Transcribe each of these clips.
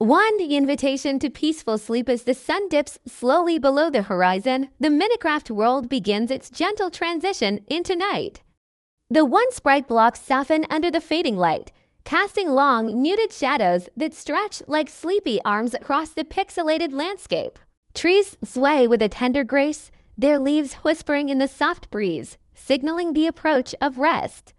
One invitation to peaceful sleep as the sun dips slowly below the horizon, the Minecraft world begins its gentle transition into night. The once bright blocks soften under the fading light, casting long, muted shadows that stretch like sleepy arms across the pixelated landscape. Trees sway with a tender grace, their leaves whispering in the soft breeze, signaling the approach of rest.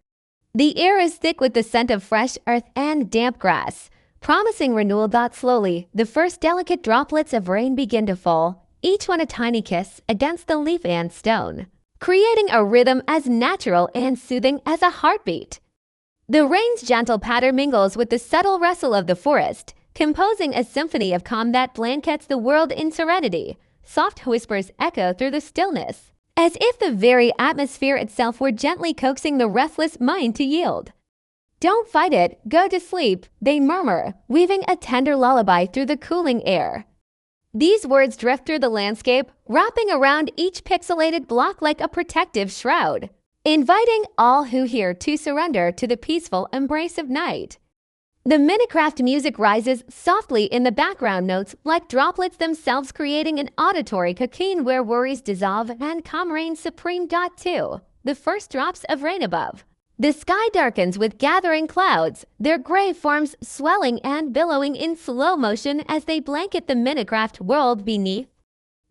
The air is thick with the scent of fresh earth and damp grass, promising renewal. Slowly, the first delicate droplets of rain begin to fall, each one a tiny kiss against the leaf and stone, creating a rhythm as natural and soothing as a heartbeat. The rain's gentle patter mingles with the subtle rustle of the forest, composing a symphony of calm that blankets the world in serenity. Soft whispers echo through the stillness, as if the very atmosphere itself were gently coaxing the restless mind to yield. "Don't fight it, go to sleep," they murmur, weaving a tender lullaby through the cooling air. These words drift through the landscape, wrapping around each pixelated block like a protective shroud, inviting all who hear to surrender to the peaceful embrace of night. The Minecraft music rises softly in the background notes like droplets themselves, creating an auditory cocoon where worries dissolve and calm reigns supreme. 2. The first drops of rain above. The sky darkens with gathering clouds, their gray forms swelling and billowing in slow motion as they blanket the Minecraft world beneath.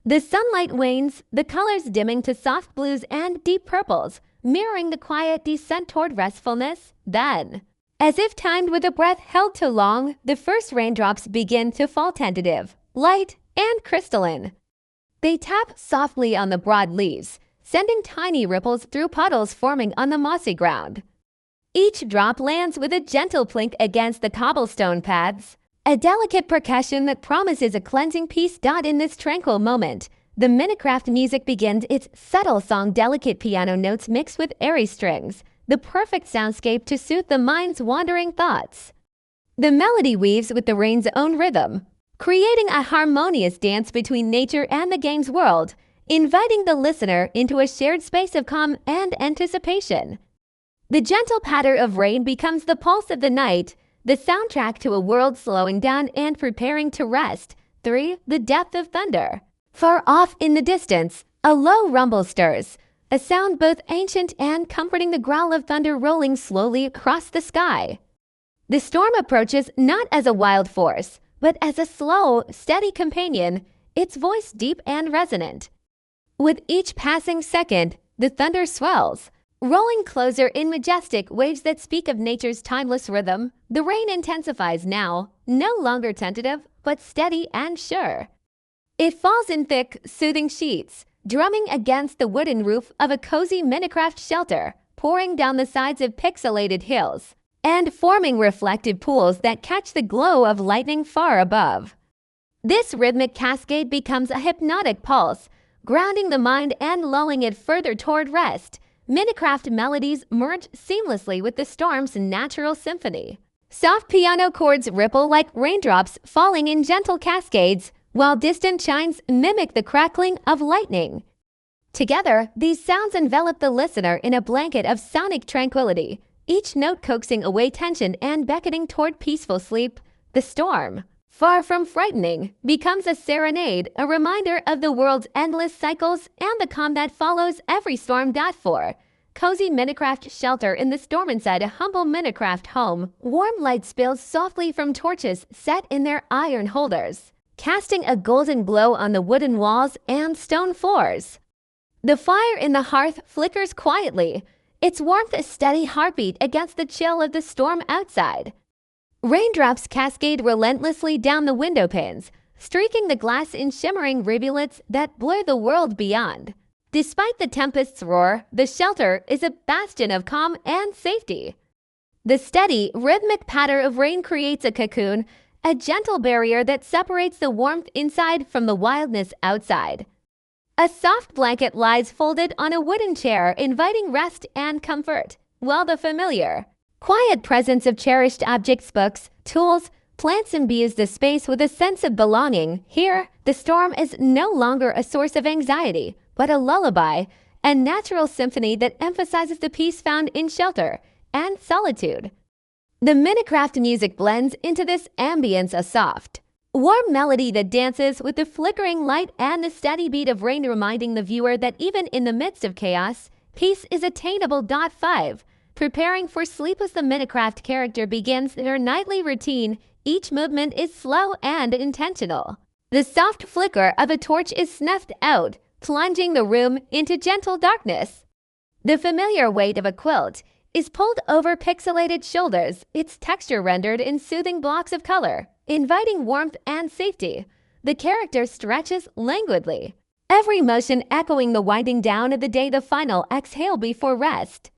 The sunlight wanes, the colors dimming to soft blues and deep purples, mirroring the quiet descent toward restfulness. Then, as if timed with a breath held too long, the first raindrops begin to fall, tentative, light, and crystalline. They tap softly on the broad leaves, sending tiny ripples through puddles forming on the mossy ground. Each drop lands with a gentle plink against the cobblestone paths, a delicate percussion that promises a cleansing peace. In this tranquil moment, the Minecraft music begins its subtle song, delicate piano notes mixed with airy strings, the perfect soundscape to soothe the mind's wandering thoughts. The melody weaves with the rain's own rhythm, creating a harmonious dance between nature and the game's world, inviting the listener into a shared space of calm and anticipation. The gentle patter of rain becomes the pulse of the night, the soundtrack to a world slowing down and preparing to rest. 3. The depth of thunder. Far off in the distance, a low rumble stirs, a sound both ancient and comforting, the growl of thunder rolling slowly across the sky. The storm approaches not as a wild force, but as a slow, steady companion, its voice deep and resonant. With each passing second, the thunder swells, rolling closer in majestic waves that speak of nature's timeless rhythm. The rain intensifies now, no longer tentative, but steady and sure. It falls in thick, soothing sheets, drumming against the wooden roof of a cozy Minecraft shelter, pouring down the sides of pixelated hills, and forming reflective pools that catch the glow of lightning far above. This rhythmic cascade becomes a hypnotic pulse, grounding the mind and lulling it further toward rest. Minecraft melodies merge seamlessly with the storm's natural symphony. Soft piano chords ripple like raindrops falling in gentle cascades, while distant chimes mimic the crackling of lightning. Together, these sounds envelop the listener in a blanket of sonic tranquility, each note coaxing away tension and beckoning toward peaceful sleep. The storm, far from frightening, becomes a serenade, a reminder of the world's endless cycles and the calm that follows every storm. 4. Cozy Minecraft shelter. In the storm inside a humble Minecraft home, warm light spills softly from torches set in their iron holders, casting a golden glow on the wooden walls and stone floors. The fire in the hearth flickers quietly, its warmth a steady heartbeat against the chill of the storm outside. Raindrops cascade relentlessly down the window panes, streaking the glass in shimmering rivulets that blur the world beyond. Despite the tempest's roar, the shelter is a bastion of calm and safety. The steady, rhythmic patter of rain creates a cocoon, a gentle barrier that separates the warmth inside from the wildness outside. A soft blanket lies folded on a wooden chair, inviting rest and comfort, while the familiar, quiet presence of cherished objects, books, tools, plants imbues the space with a sense of belonging. Here, the storm is no longer a source of anxiety, but a lullaby, a natural symphony that emphasizes the peace found in shelter and solitude. The Minecraft music blends into this ambience, a soft, Warm melody that dances with the flickering light and the steady beat of rain, reminding the viewer that even in the midst of chaos, peace is attainable. 5. Preparing for sleep. As the Minecraft character begins their nightly routine, each movement is slow and intentional. The soft flicker of a torch is snuffed out, plunging the room into gentle darkness. The familiar weight of a quilt is pulled over pixelated shoulders, its texture rendered in soothing blocks of color, inviting warmth and safety. The character stretches languidly, every motion echoing the winding down of the day, the final exhale before rest.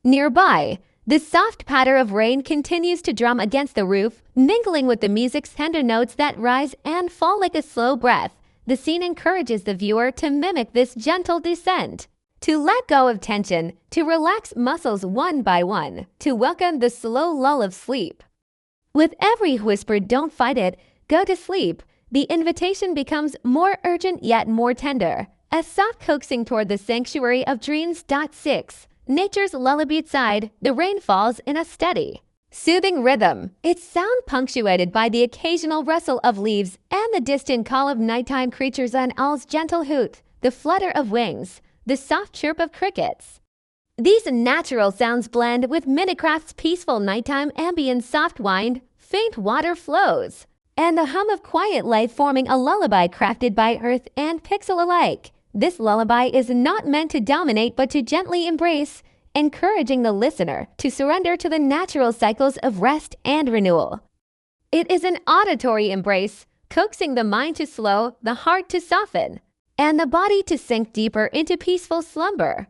Nearby, the soft patter of rain continues to drum against the roof, mingling with the music's tender notes that rise and fall like a slow breath. The scene encourages the viewer to mimic this gentle descent, to let go of tension, to relax muscles one by one, to welcome the slow lull of sleep. With every whispered "don't fight it, go to sleep," the invitation becomes more urgent yet more tender, a soft coaxing toward the sanctuary of dreams. 6. Nature's lullaby side, the rain falls in a steady, soothing rhythm, its sound punctuated by the occasional rustle of leaves and the distant call of nighttime creatures, an owl's gentle hoot, the flutter of wings, the soft chirp of crickets. These natural sounds blend with Minecraft's peaceful nighttime ambience, soft wind, faint water flows, and the hum of quiet life, forming a lullaby crafted by Earth and Pixel alike. This lullaby is not meant to dominate but to gently embrace, encouraging the listener to surrender to the natural cycles of rest and renewal. It is an auditory embrace, coaxing the mind to slow, the heart to soften, and the body to sink deeper into peaceful slumber.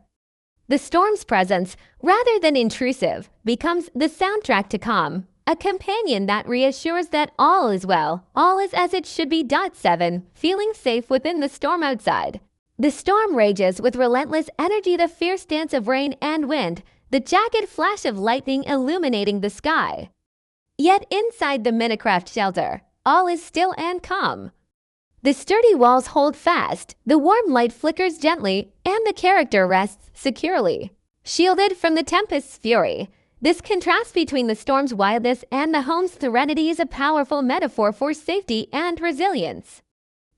The storm's presence, rather than intrusive, becomes the soundtrack to calm, a companion that reassures that all is well, all is as it should be. 7. Feeling safe within the storm. Outside, the storm rages with relentless energy, the fierce dance of rain and wind, the jagged flash of lightning illuminating the sky. Yet inside the Minecraft shelter, all is still and calm. The sturdy walls hold fast, the warm light flickers gently, and the character rests securely, shielded from the tempest's fury. This contrast between the storm's wildness and the home's serenity is a powerful metaphor for safety and resilience.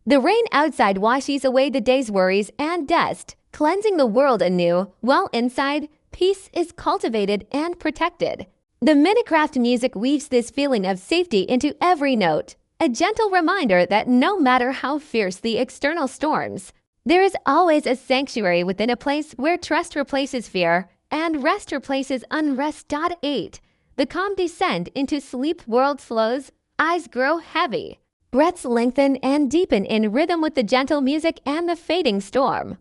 The rain outside washes away the day's worries and dust, cleansing the world anew, while inside, peace is cultivated and protected. The Minecraft music weaves this feeling of safety into every note, a gentle reminder that no matter how fierce the external storms, there is always a sanctuary within, a place where trust replaces fear and rest replaces unrest. 8. The calm descent into sleep. World slows, eyes grow heavy, breaths lengthen and deepen in rhythm with the gentle music and the fading storm.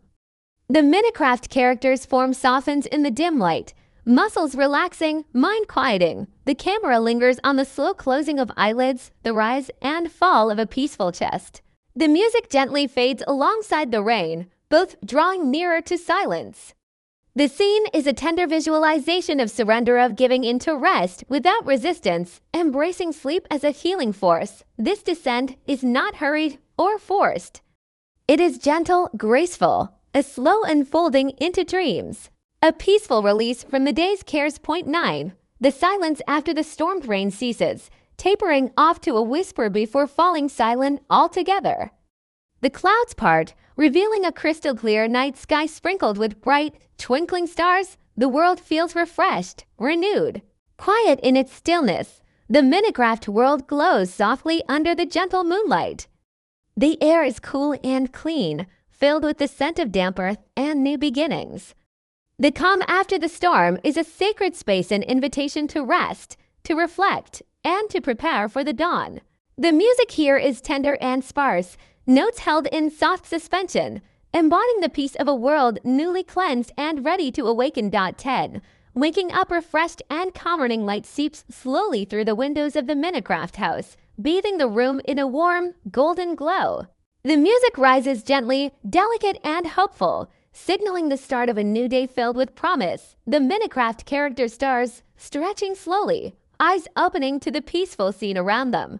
The Minecraft character's form softens in the dim light, muscles relaxing, mind quieting. The camera lingers on the slow closing of eyelids, the rise and fall of a peaceful chest. The music gently fades alongside the rain, both drawing nearer to silence. The scene is a tender visualization of surrender, of giving in to rest without resistance, embracing sleep as a healing force. This descent is not hurried or forced. It is gentle, graceful, a slow unfolding into dreams, a peaceful release from the day's cares. 9. The silence after the stormed rain ceases, tapering off to a whisper before falling silent altogether. The clouds part, revealing a crystal-clear night sky sprinkled with bright, twinkling stars. The world feels refreshed, renewed. Quiet in its stillness, the Minecraft world glows softly under the gentle moonlight. The air is cool and clean, filled with the scent of damp earth and new beginnings. The calm after the storm is a sacred space, an invitation to rest, to reflect, and to prepare for the dawn. The music here is tender and sparse, notes held in soft suspension, embodying the peace of a world newly cleansed and ready to awaken. 10. Waking up refreshed and comforting light seeps slowly through the windows of the Minecraft house, bathing the room in a warm, golden glow. The music rises gently, delicate and hopeful, signaling the start of a new day filled with promise. The Minecraft character stars, stretching slowly, eyes opening to the peaceful scene around them.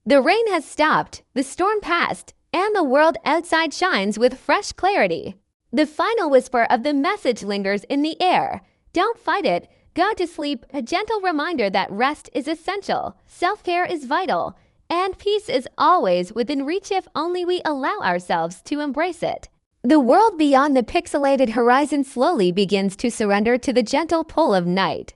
The rain has stopped, the storm passed, and the world outside shines with fresh clarity. The final whisper of the message lingers in the air. Don't fight it, go to sleep, a gentle reminder that rest is essential, self-care is vital, and peace is always within reach if only we allow ourselves to embrace it. The world beyond the pixelated horizon slowly begins to surrender to the gentle pull of night.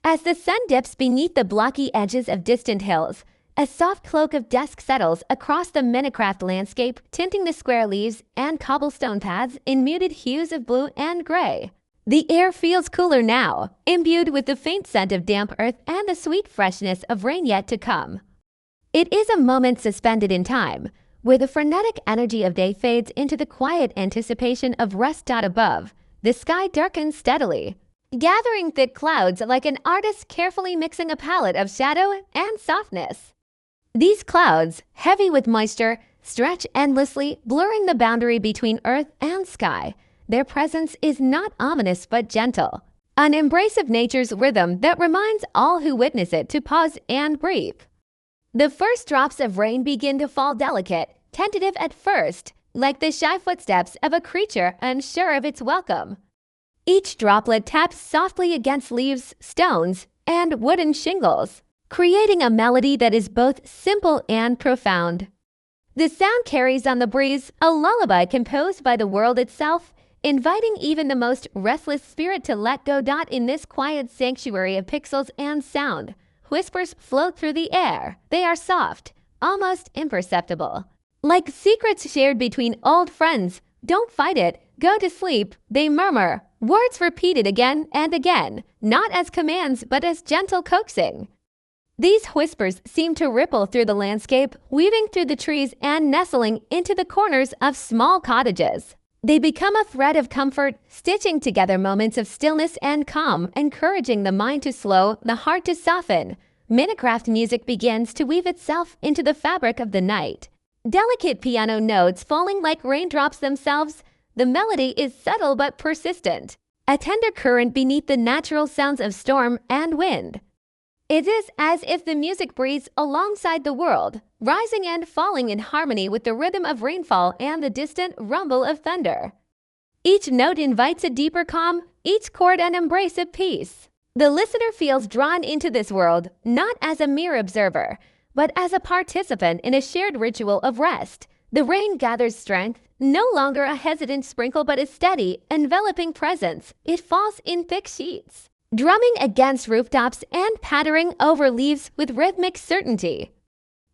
As the sun dips beneath the blocky edges of distant hills, a soft cloak of dusk settles across the Minecraft landscape, tinting the square leaves and cobblestone paths in muted hues of blue and gray. The air feels cooler now, imbued with the faint scent of damp earth and the sweet freshness of rain yet to come. It is a moment suspended in time, where the frenetic energy of day fades into the quiet anticipation of rest. Above, the sky darkens steadily, gathering thick clouds like an artist carefully mixing a palette of shadow and softness. These clouds, heavy with moisture, stretch endlessly, blurring the boundary between earth and sky. Their presence is not ominous but gentle, an embrace of nature's rhythm that reminds all who witness it to pause and breathe. The first drops of rain begin to fall delicate, tentative at first, like the shy footsteps of a creature unsure of its welcome. Each droplet taps softly against leaves, stones, and wooden shingles, creating a melody that is both simple and profound. The sound carries on the breeze, a lullaby composed by the world itself, inviting even the most restless spirit to let go. In this quiet sanctuary of pixels and sound, whispers float through the air. They are soft, almost imperceptible, like secrets shared between old friends. Don't fight it, go to sleep, they murmur, words repeated again and again, not as commands but as gentle coaxing. These whispers seem to ripple through the landscape, weaving through the trees and nestling into the corners of small cottages. They become a thread of comfort, stitching together moments of stillness and calm, encouraging the mind to slow, the heart to soften. Minecraft music begins to weave itself into the fabric of the night. Delicate piano notes falling like raindrops themselves, the melody is subtle but persistent, a tender current beneath the natural sounds of storm and wind. It is as if the music breathes alongside the world, rising and falling in harmony with the rhythm of rainfall and the distant rumble of thunder. Each note invites a deeper calm, each chord an embrace of peace. The listener feels drawn into this world, not as a mere observer, but as a participant in a shared ritual of rest. The rain gathers strength, no longer a hesitant sprinkle but a steady, enveloping presence. It falls in thick sheets, drumming against rooftops and pattering over leaves with rhythmic certainty.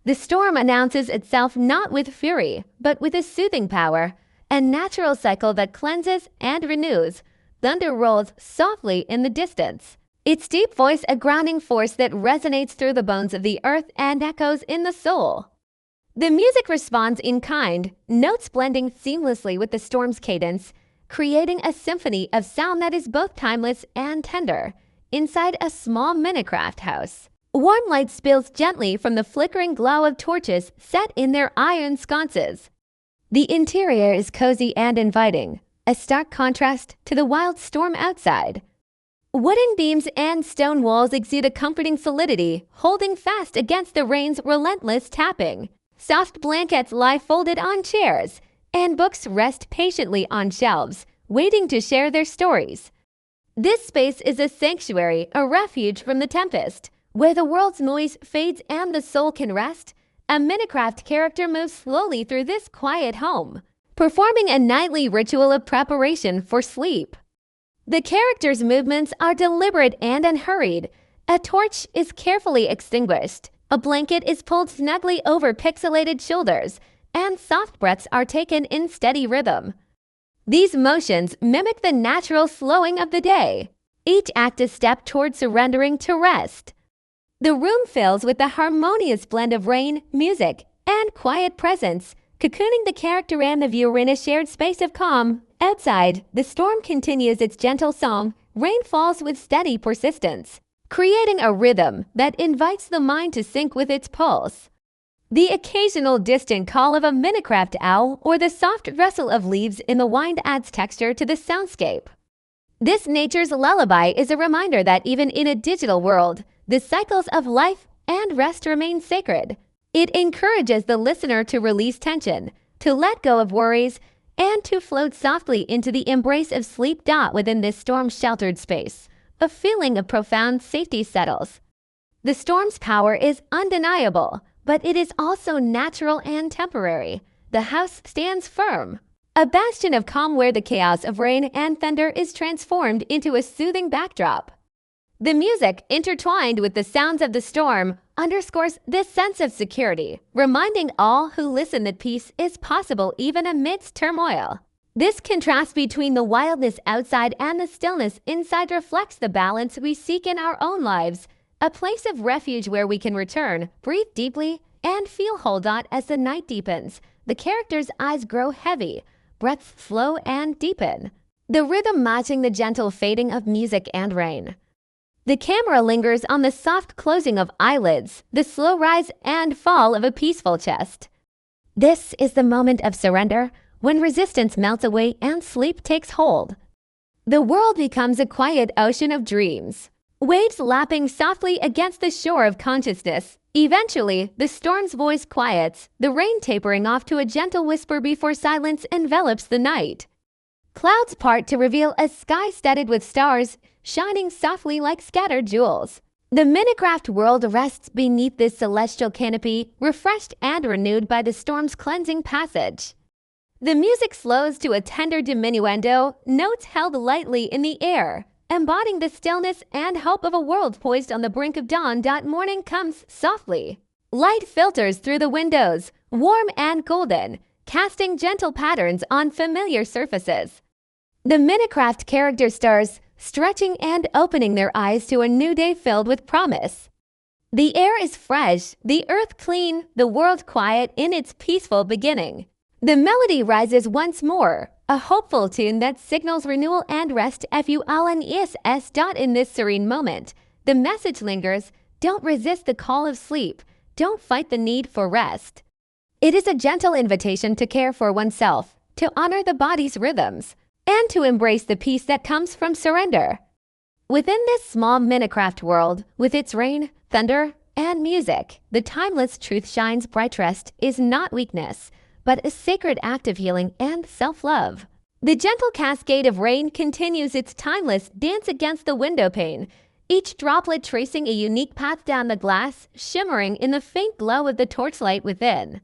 The storm announces itself not with fury, but with a soothing power, a natural cycle that cleanses and renews. Thunder rolls softly in the distance, its deep voice a grounding force that resonates through the bones of the earth and echoes in the soul. The music responds in kind, notes blending seamlessly with the storm's cadence, creating a symphony of sound that is both timeless and tender. Inside a small Minecraft house, warm light spills gently from the flickering glow of torches set in their iron sconces. The interior is cozy and inviting, a stark contrast to the wild storm outside. Wooden beams and stone walls exude a comforting solidity, holding fast against the rain's relentless tapping. Soft blankets lie folded on chairs, and books rest patiently on shelves, waiting to share their stories. This space is a sanctuary, a refuge from the tempest, where the world's noise fades and the soul can rest. A Minecraft character moves slowly through this quiet home, performing a nightly ritual of preparation for sleep. The character's movements are deliberate and unhurried. A torch is carefully extinguished, a blanket is pulled snugly over pixelated shoulders, and soft breaths are taken in steady rhythm. These motions mimic the natural slowing of the day, each act a step toward surrendering to rest. The room fills with the harmonious blend of rain, music, and quiet presence, cocooning the character and the viewer in a shared space of calm. Outside, the storm continues its gentle song. Rain falls with steady persistence, creating a rhythm that invites the mind to sync with its pulse. The occasional distant call of a Minecraft owl or the soft rustle of leaves in the wind adds texture to the soundscape. This nature's lullaby is a reminder that even in a digital world, the cycles of life and rest remain sacred. It encourages the listener to release tension, to let go of worries, and to float softly into the embrace of sleep. Within this storm-sheltered space, a feeling of profound safety settles. The storm's power is undeniable, but it is also natural and temporary. The house stands firm, a bastion of calm where the chaos of rain and thunder is transformed into a soothing backdrop. The music, intertwined with the sounds of the storm, underscores this sense of security, reminding all who listen that peace is possible even amidst turmoil. This contrast between the wildness outside and the stillness inside reflects the balance we seek in our own lives, a place of refuge where we can return, breathe deeply, and feel whole. As the night deepens, the characters' eyes grow heavy, breaths slow and deepen, the rhythm matching the gentle fading of music and rain. The camera lingers on the soft closing of eyelids, the slow rise and fall of a peaceful chest. This is the moment of surrender, when resistance melts away and sleep takes hold. The world becomes a quiet ocean of dreams, waves lapping softly against the shore of consciousness. Eventually, the storm's voice quiets, the rain tapering off to a gentle whisper before silence envelops the night. Clouds part to reveal a sky studded with stars, shining softly like scattered jewels. The Minecraft world rests beneath this celestial canopy, refreshed and renewed by the storm's cleansing passage. The music slows to a tender diminuendo, notes held lightly in the air, embodying the stillness and hope of a world poised on the brink of dawn. Morning comes softly. Light filters through the windows, warm and golden, casting gentle patterns on familiar surfaces. The Minecraft character stars, stretching and opening their eyes to a new day filled with promise. The air is fresh, the earth clean, the world quiet in its peaceful beginning. The melody rises once more, a hopeful tune that signals renewal and rest. In this serene moment, the message lingers: don't resist the call of sleep, don't fight the need for rest. It is a gentle invitation to care for oneself, to honor the body's rhythms, and to embrace the peace that comes from surrender. Within this small Minecraft world, with its rain, thunder, and music, the timeless truth shines bright. Rest is not weakness, but a sacred act of healing and self-love. The gentle cascade of rain continues its timeless dance against the window pane, each droplet tracing a unique path down the glass, shimmering in the faint glow of the torchlight within.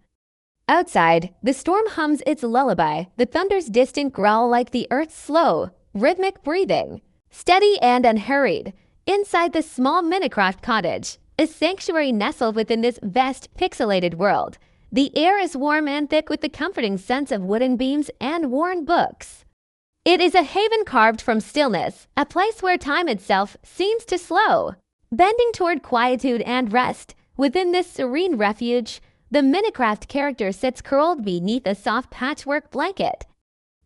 Outside, the storm hums its lullaby, the thunder's distant growl like the earth's slow, rhythmic breathing. Steady and unhurried, inside the small Minecraft cottage, a sanctuary nestled within this vast, pixelated world, the air is warm and thick with the comforting sense of wooden beams and worn books. It is a haven carved from stillness, a place where time itself seems to slow. Bending toward quietude and rest, within this serene refuge, the Minecraft character sits curled beneath a soft patchwork blanket.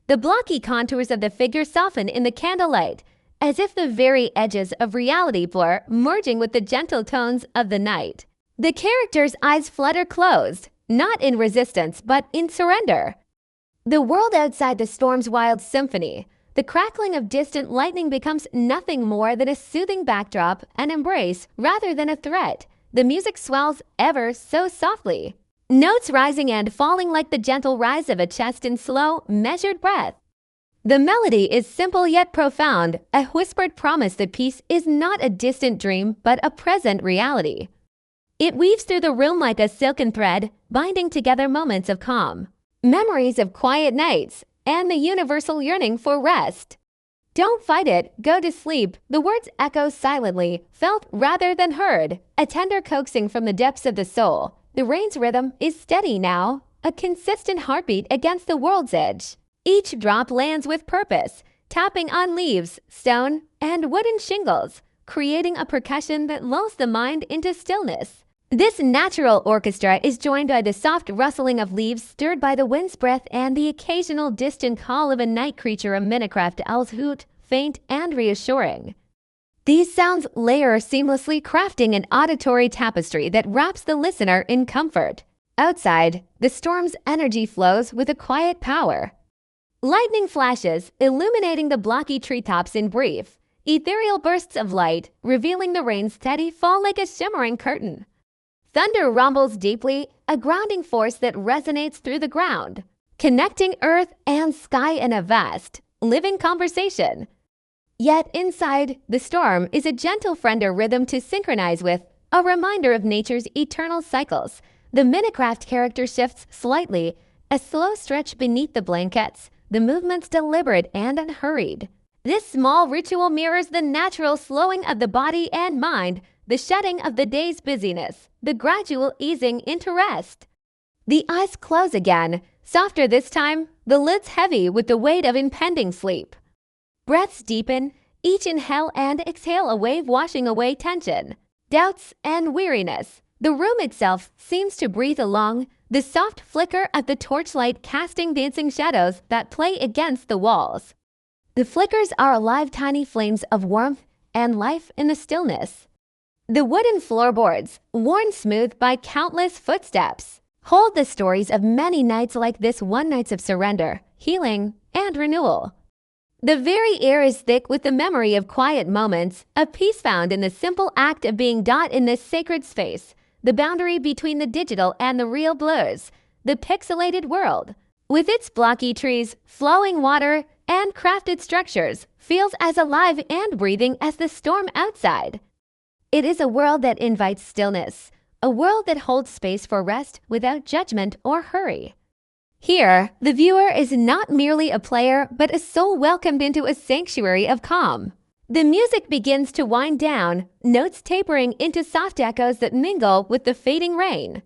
The blocky contours of the figure soften in the candlelight, as if the very edges of reality blur, merging with the gentle tones of the night. The character's eyes flutter closed, not in resistance but in surrender. The world outside the storm's wild symphony, the crackling of distant lightning becomes nothing more than a soothing backdrop, an embrace rather than a threat. The music swells ever so softly, notes rising and falling like the gentle rise of a chest in slow, measured breath. The melody is simple yet profound, a whispered promise that peace is not a distant dream but a present reality. It weaves through the room like a silken thread, binding together moments of calm, memories of quiet nights, and the universal yearning for rest. Don't fight it, go to sleep. The words echo silently, felt rather than heard, a tender coaxing from the depths of the soul. The rain's rhythm is steady now, a consistent heartbeat against the world's edge. Each drop lands with purpose, tapping on leaves, stone, and wooden shingles, creating a percussion that lulls the mind into stillness. This natural orchestra is joined by the soft rustling of leaves stirred by the wind's breath and the occasional distant call of a night creature, a Minecraft owl's hoot, faint and reassuring. These sounds layer seamlessly, crafting an auditory tapestry that wraps the listener in comfort. Outside, the storm's energy flows with a quiet power. Lightning flashes, illuminating the blocky treetops in brief, ethereal bursts of light, revealing the rain's steady fall like a shimmering curtain. Thunder rumbles deeply, a grounding force that resonates through the ground, connecting earth and sky in a vast, living conversation. Yet inside, the storm is a gentle friend or rhythm to synchronize with, a reminder of nature's eternal cycles, The Minecraft character shifts slightly, a slow stretch beneath the blankets, the movements deliberate and unhurried. This small ritual mirrors the natural slowing of the body and mind, the shedding of the day's busyness, the gradual easing into rest. The eyes close again, softer this time, the lids heavy with the weight of impending sleep. Breaths deepen, each inhale and exhale a wave washing away tension, doubts, and weariness. The room itself seems to breathe along, the soft flicker of the torchlight casting dancing shadows that play against the walls. The flickers are alive tiny flames of warmth and life in the stillness. The wooden floorboards, worn smooth by countless footsteps, hold the stories of many nights like this, one nights of surrender, healing, and renewal. The very air is thick with the memory of quiet moments, of peace found in the simple act of being in this sacred space. The boundary between the digital and the real blurs, the pixelated world, with its blocky trees, flowing water, and crafted structures, feels as alive and breathing as the storm outside. It is a world that invites stillness, a world that holds space for rest without judgment or hurry. Here, the viewer is not merely a player, but a soul welcomed into a sanctuary of calm. The music begins to wind down, notes tapering into soft echoes that mingle with the fading rain.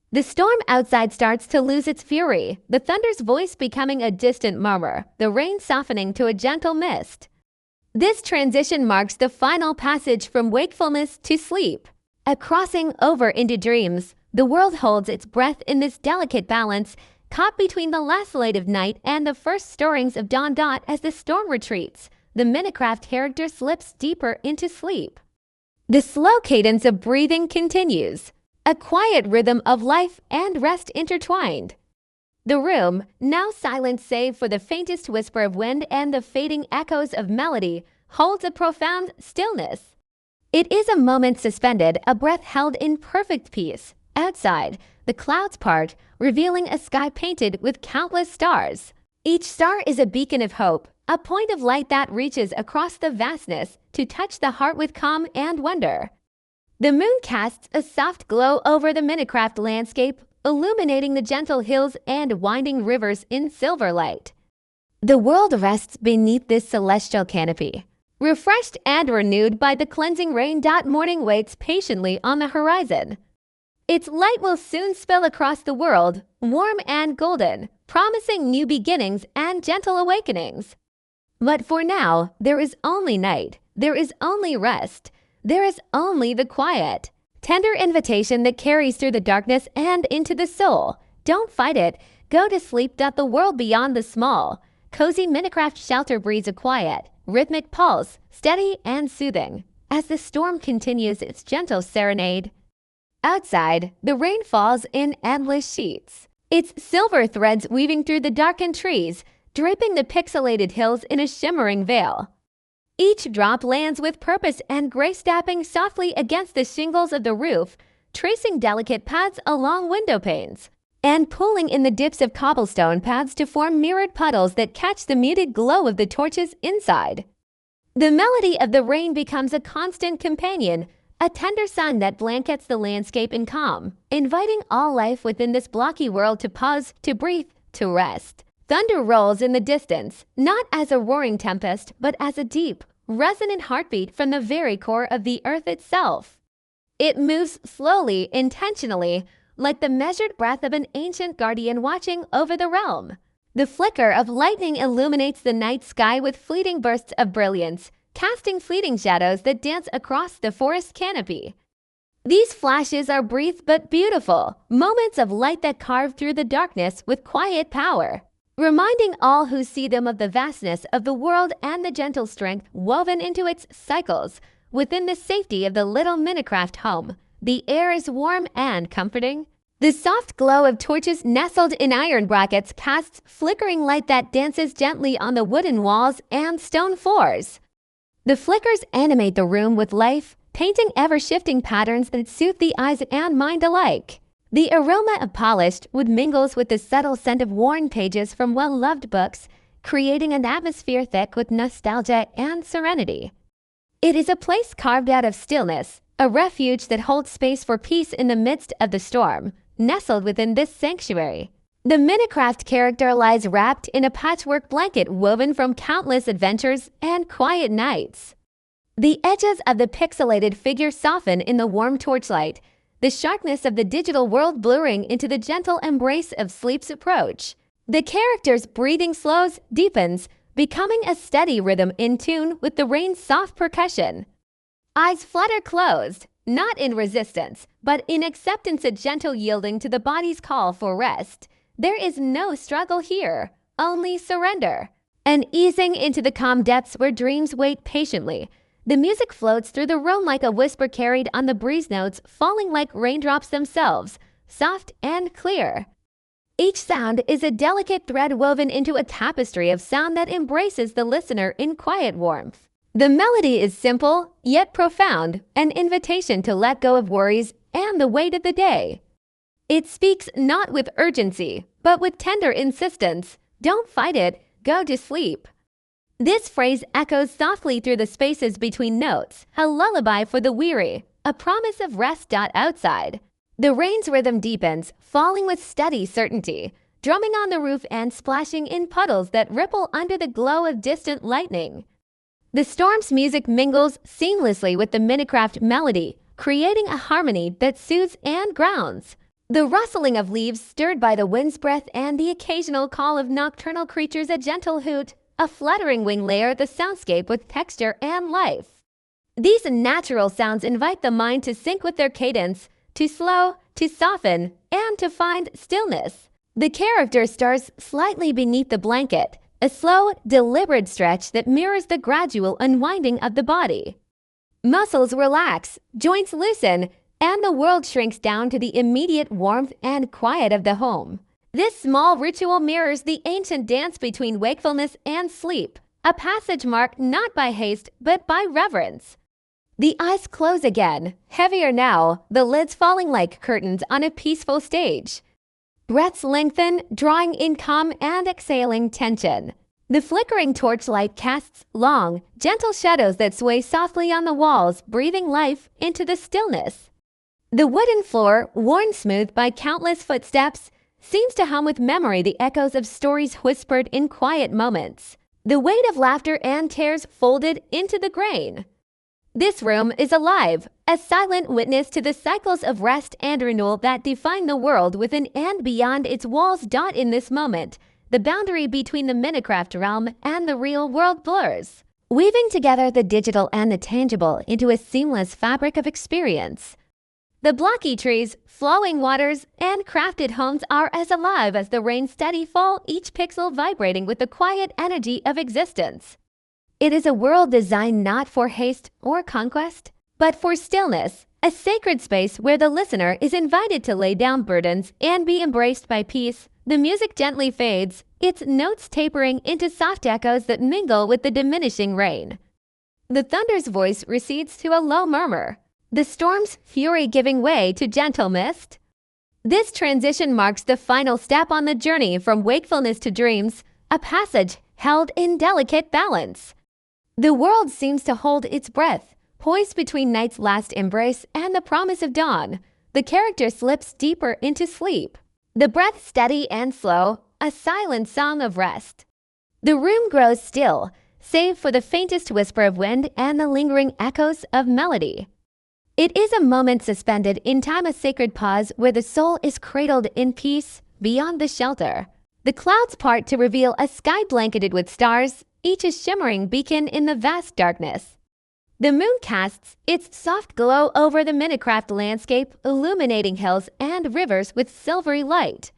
The storm outside starts to lose its fury, the thunder's voice becoming a distant murmur, the rain softening to a gentle mist. This transition marks the final passage from wakefulness to sleep, a crossing over into dreams. The world holds its breath in this delicate balance, caught between the last light of night and the first stirrings of dawn. As the storm retreats, the Minecraft character slips deeper into sleep. The slow cadence of breathing continues, a quiet rhythm of life and rest intertwined. The room, now silent save for the faintest whisper of wind and the fading echoes of melody, holds a profound stillness. It is a moment suspended, a breath held in perfect peace. Outside, the clouds part, revealing a sky painted with countless stars. Each star is a beacon of hope, a point of light that reaches across the vastness to touch the heart with calm and wonder. The moon casts a soft glow over the Minecraft landscape, illuminating the gentle hills and winding rivers in silver light. The world rests beneath this celestial canopy, refreshed and renewed by the cleansing rain. Morning waits patiently on the horizon. Its light will soon spill across the world, warm and golden, promising new beginnings and gentle awakenings. But for now, there is only night, there is only rest, there is only the quiet, tender invitation that carries through the darkness and into the soul. Don't fight it, go to sleep. The world beyond the small, cozy Minecraft shelter breathes a quiet, rhythmic pulse, steady and soothing, as the storm continues its gentle serenade. Outside, the rain falls in endless sheets, its silver threads weaving through the darkened trees, draping the pixelated hills in a shimmering veil. Each drop lands with purpose and grace, tapping softly against the shingles of the roof, tracing delicate paths along window panes, and pulling in the dips of cobblestone paths to form mirrored puddles that catch the muted glow of the torches inside. The melody of the rain becomes a constant companion, a tender sun that blankets the landscape in calm, inviting all life within this blocky world to pause, to breathe, to rest. Thunder rolls in the distance, not as a roaring tempest, but as a deep, resonant heartbeat from the very core of the earth itself. It moves slowly, intentionally, like the measured breath of an ancient guardian watching over the realm. The flicker of lightning illuminates the night sky with fleeting bursts of brilliance, casting fleeting shadows that dance across the forest canopy. These flashes are brief but beautiful, moments of light that carve through the darkness with quiet power, reminding all who see them of the vastness of the world and the gentle strength woven into its cycles. Within the safety of the little Minecraft home, the air is warm and comforting. The soft glow of torches nestled in iron brackets casts flickering light that dances gently on the wooden walls and stone floors. The flickers animate the room with life, painting ever-shifting patterns that soothe the eyes and mind alike. The aroma of polished wood mingles with the subtle scent of worn pages from well-loved books, creating an atmosphere thick with nostalgia and serenity. It is a place carved out of stillness, a refuge that holds space for peace in the midst of the storm. nestled within this sanctuary. The Minecraft character lies wrapped in a patchwork blanket woven from countless adventures and quiet nights. The edges of the pixelated figure soften in the warm torchlight, the sharpness of the digital world blurring into the gentle embrace of sleep's approach. The character's breathing slows, deepens, becoming a steady rhythm in tune with the rain's soft percussion. Eyes flutter closed, not in resistance, but in acceptance, a gentle yielding to the body's call for rest. There is no struggle here, only surrender. An easing into the calm depths where dreams wait patiently. The music floats through the room like a whisper carried on the breeze, notes falling like raindrops themselves, soft and clear. Each sound is a delicate thread woven into a tapestry of sound that embraces the listener in quiet warmth. The melody is simple, yet profound, an invitation to let go of worries and the weight of the day. It speaks not with urgency, but with tender insistence. Don't fight it, go to sleep. This phrase echoes softly through the spaces between notes, a lullaby for the weary, a promise of rest. Outside, the rain's rhythm deepens, falling with steady certainty, drumming on the roof and splashing in puddles that ripple under the glow of distant lightning. The storm's music mingles seamlessly with the Minecraft melody, creating a harmony that soothes and grounds. The rustling of leaves stirred by the wind's breath and the occasional call of nocturnal creatures, a gentle hoot, a fluttering wing layer the soundscape with texture and life. These natural sounds invite the mind to sync with their cadence, to slow, to soften, and to find stillness. The character stirs slightly beneath the blanket, a slow, deliberate stretch that mirrors the gradual unwinding of the body. Muscles relax, joints loosen, and the world shrinks down to the immediate warmth and quiet of the home. This small ritual mirrors the ancient dance between wakefulness and sleep, a passage marked not by haste but by reverence. The eyes close again, heavier now, the lids falling like curtains on a peaceful stage. Breaths lengthen, drawing in calm and exhaling tension. The flickering torchlight casts long, gentle shadows that sway softly on the walls, breathing life into the stillness. The wooden floor, worn smooth by countless footsteps, seems to hum with memory, the echoes of stories whispered in quiet moments. The weight of laughter and tears folded into the grain. This room is alive, a silent witness to the cycles of rest and renewal that define the world within and beyond its walls. In this moment, the boundary between the Minecraft realm and the real world blurs, weaving together the digital and the tangible into a seamless fabric of experience. The blocky trees, flowing waters, and crafted homes are as alive as the rain's steady fall, each pixel vibrating with the quiet energy of existence. It is a world designed not for haste or conquest, but for stillness, a sacred space where the listener is invited to lay down burdens and be embraced by peace. The music gently fades, its notes tapering into soft echoes that mingle with the diminishing rain. The thunder's voice recedes to a low murmur, the storm's fury giving way to gentle mist. This transition marks the final step on the journey from wakefulness to dreams, a passage held in delicate balance. The world seems to hold its breath, poised between night's last embrace and the promise of dawn. The character slips deeper into sleep, the breath steady and slow, a silent song of rest. The room grows still, save for the faintest whisper of wind and the lingering echoes of melody. It is a moment suspended in time, a sacred pause where the soul is cradled in peace beyond the shelter. The clouds part to reveal a sky blanketed with stars, each a shimmering beacon in the vast darkness. The moon casts its soft glow over the Minecraft landscape, illuminating hills and rivers with silvery light.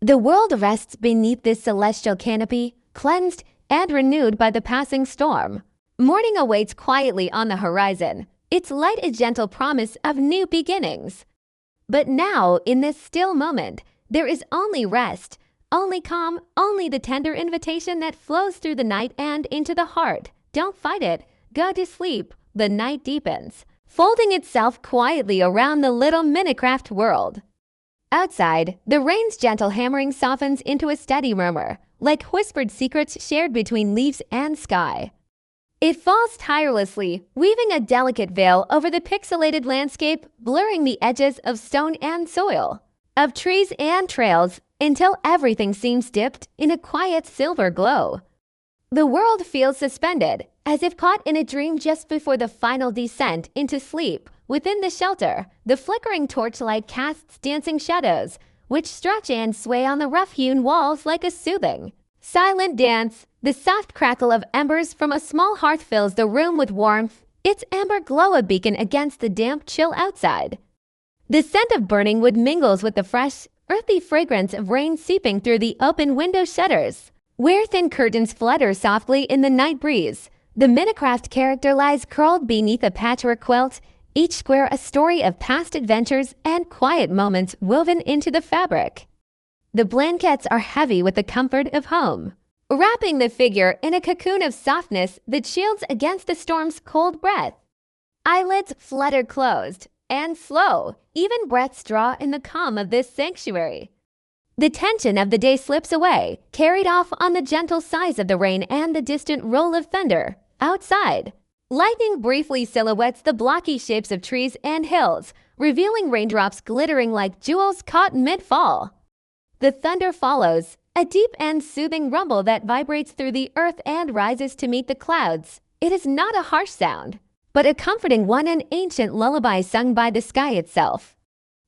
The world rests beneath this celestial canopy, cleansed and renewed by the passing storm. Morning awaits quietly on the horizon, its light a gentle promise of new beginnings. But now, in this still moment, there is only rest, only calm, only the tender invitation that flows through the night and into the heart. Don't fight it. Go to sleep. The night deepens, folding itself quietly around the little Minecraft world. Outside, the rain's gentle hammering softens into a steady murmur, like whispered secrets shared between leaves and sky. It falls tirelessly, weaving a delicate veil over the pixelated landscape, blurring the edges of stone and soil. of trees and trails until everything seems dipped in a quiet silver glow. The world feels suspended, as if caught in a dream just before the final descent into sleep. Within the shelter, the flickering torchlight casts dancing shadows, which stretch and sway on the rough-hewn walls like a soothing, silent dance. The soft crackle of embers from a small hearth fills the room with warmth, its amber glow a beacon against the damp chill outside. The scent of burning wood mingles with the fresh, earthy fragrance of rain seeping through the open window shutters, where thin curtains flutter softly in the night breeze. The Minecraft character lies curled beneath a patchwork quilt, each square a story of past adventures and quiet moments woven into the fabric. The blankets are heavy with the comfort of home, wrapping the figure in a cocoon of softness that shields against the storm's cold breath. Eyelids flutter closed, and slow, even breaths draw in the calm of this sanctuary. The tension of the day slips away, carried off on the gentle sighs of the rain and the distant roll of thunder. Outside, lightning briefly silhouettes the blocky shapes of trees and hills, revealing raindrops glittering like jewels caught mid-fall. The thunder follows, a deep and soothing rumble that vibrates through the earth and rises to meet the clouds. It is not a harsh sound, but a comforting one, an ancient lullaby sung by the sky itself.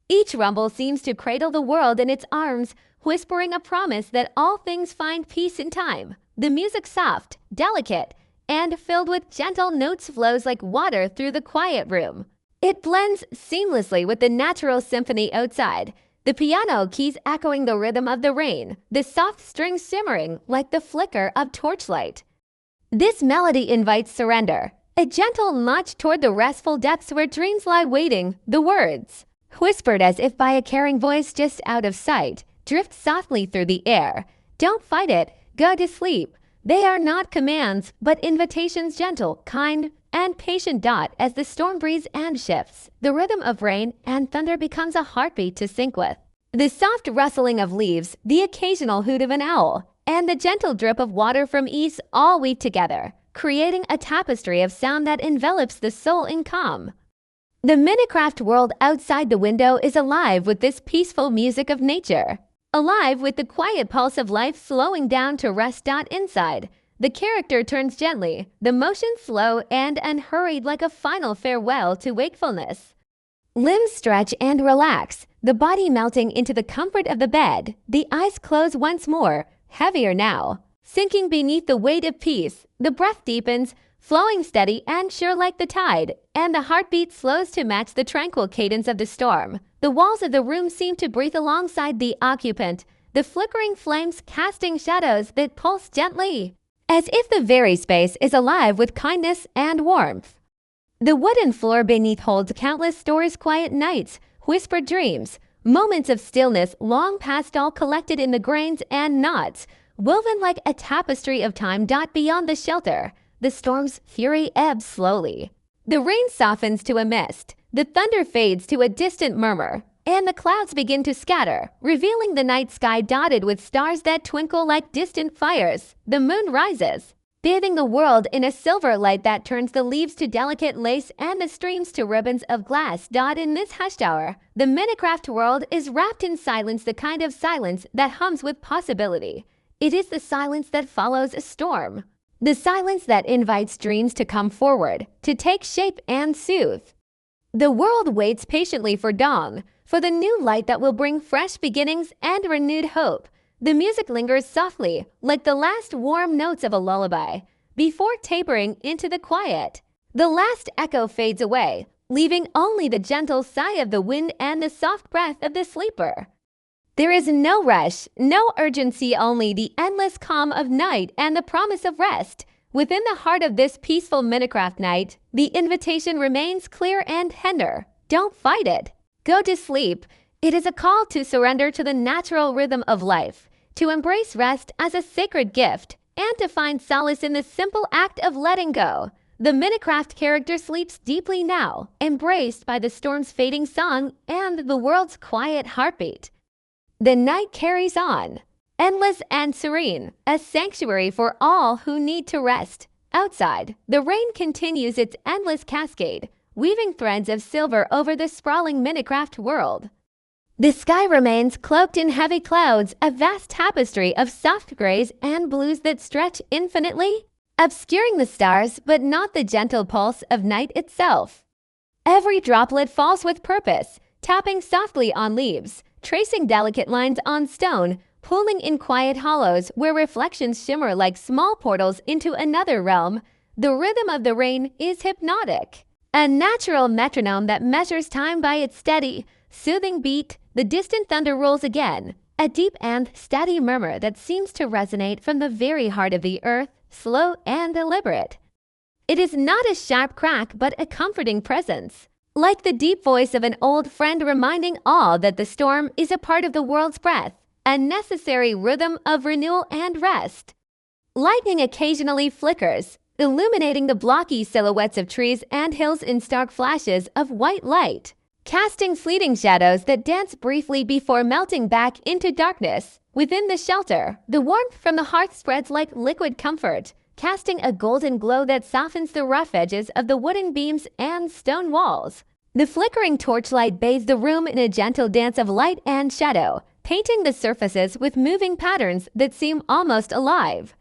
Each rumble seems to cradle the world in its arms, whispering a promise that all things find peace in time. The music soft, delicate, and filled with gentle notes flows like water through the quiet room. It blends seamlessly with the natural symphony outside, the piano keys echoing the rhythm of the rain, the soft strings shimmering like the flicker of torchlight. This melody invites surrender, a gentle nudge toward the restful depths where dreams lie waiting. The words, whispered as if by a caring voice just out of sight, drift softly through the air. Don't fight it, go to sleep. They are not commands, but invitations, gentle, kind, and patient. As the storm breeze and shifts, the rhythm of rain and thunder becomes a heartbeat to sync with. The soft rustling of leaves, the occasional hoot of an owl, and the gentle drip of water from eaves all weave together, creating a tapestry of sound that envelops the soul in calm. The Minecraft world outside the window is alive with this peaceful music of nature. Alive with the quiet pulse of life slowing down to rest. Inside, the character turns gently, the motion slow and unhurried like a final farewell to wakefulness. Limbs stretch and relax, the body melting into the comfort of the bed. The eyes close once more, heavier now, sinking beneath the weight of peace. The breath deepens, flowing steady and sure like the tide, and the heartbeat slows to match the tranquil cadence of the storm. The walls of the room seem to breathe alongside the occupant, the flickering flames casting shadows that pulse gently, as if the very space is alive with kindness and warmth. The wooden floor beneath holds countless stories, quiet nights, whispered dreams, moments of stillness long past, all collected in the grains and knots, woven like a tapestry of time. Beyond the shelter, the storm's fury ebbs slowly. The rain softens to a mist, the thunder fades to a distant murmur, and the clouds begin to scatter, revealing the night sky dotted with stars that twinkle like distant fires. The moon rises, bathing the world in a silver light that turns the leaves to delicate lace and the streams to ribbons of glass. In this hushed hour, the Minecraft world is wrapped in silence, the kind of silence that hums with possibility. It is the silence that follows a storm. The silence that invites dreams to come forward, to take shape and soothe. The world waits patiently for dawn, for the new light that will bring fresh beginnings and renewed hope. The music lingers softly, like the last warm notes of a lullaby, before tapering into the quiet. The last echo fades away, leaving only the gentle sigh of the wind and the soft breath of the sleeper. There is no rush, no urgency, only the endless calm of night and the promise of rest. Within the heart of this peaceful Minecraft night, the invitation remains clear and tender. Don't fight it. Go to sleep. It is a call to surrender to the natural rhythm of life, to embrace rest as a sacred gift, and to find solace in the simple act of letting go. The Minecraft character sleeps deeply now, embraced by the storm's fading song and the world's quiet heartbeat. The night carries on, endless and serene, a sanctuary for all who need to rest. Outside, the rain continues its endless cascade, weaving threads of silver over the sprawling Minecraft world. The sky remains cloaked in heavy clouds, a vast tapestry of soft grays and blues that stretch infinitely, obscuring the stars but not the gentle pulse of night itself. Every droplet falls with purpose, tapping softly on leaves, tracing delicate lines on stone, pooling in quiet hollows where reflections shimmer like small portals into another realm. The rhythm of the rain is hypnotic, a natural metronome that measures time by its steady, soothing beat. The distant thunder rolls again, a deep and steady murmur that seems to resonate from the very heart of the earth, slow and deliberate. It is not a sharp crack, but a comforting presence, like the deep voice of an old friend reminding all that the storm is a part of the world's breath, a necessary rhythm of renewal and rest. Lightning occasionally flickers, illuminating the blocky silhouettes of trees and hills in stark flashes of white light, casting fleeting shadows that dance briefly before melting back into darkness. Within the shelter, the warmth from the hearth spreads like liquid comfort, casting a golden glow that softens the rough edges of the wooden beams and stone walls. The flickering torchlight bathes the room in a gentle dance of light and shadow, painting the surfaces with moving patterns that seem almost alive.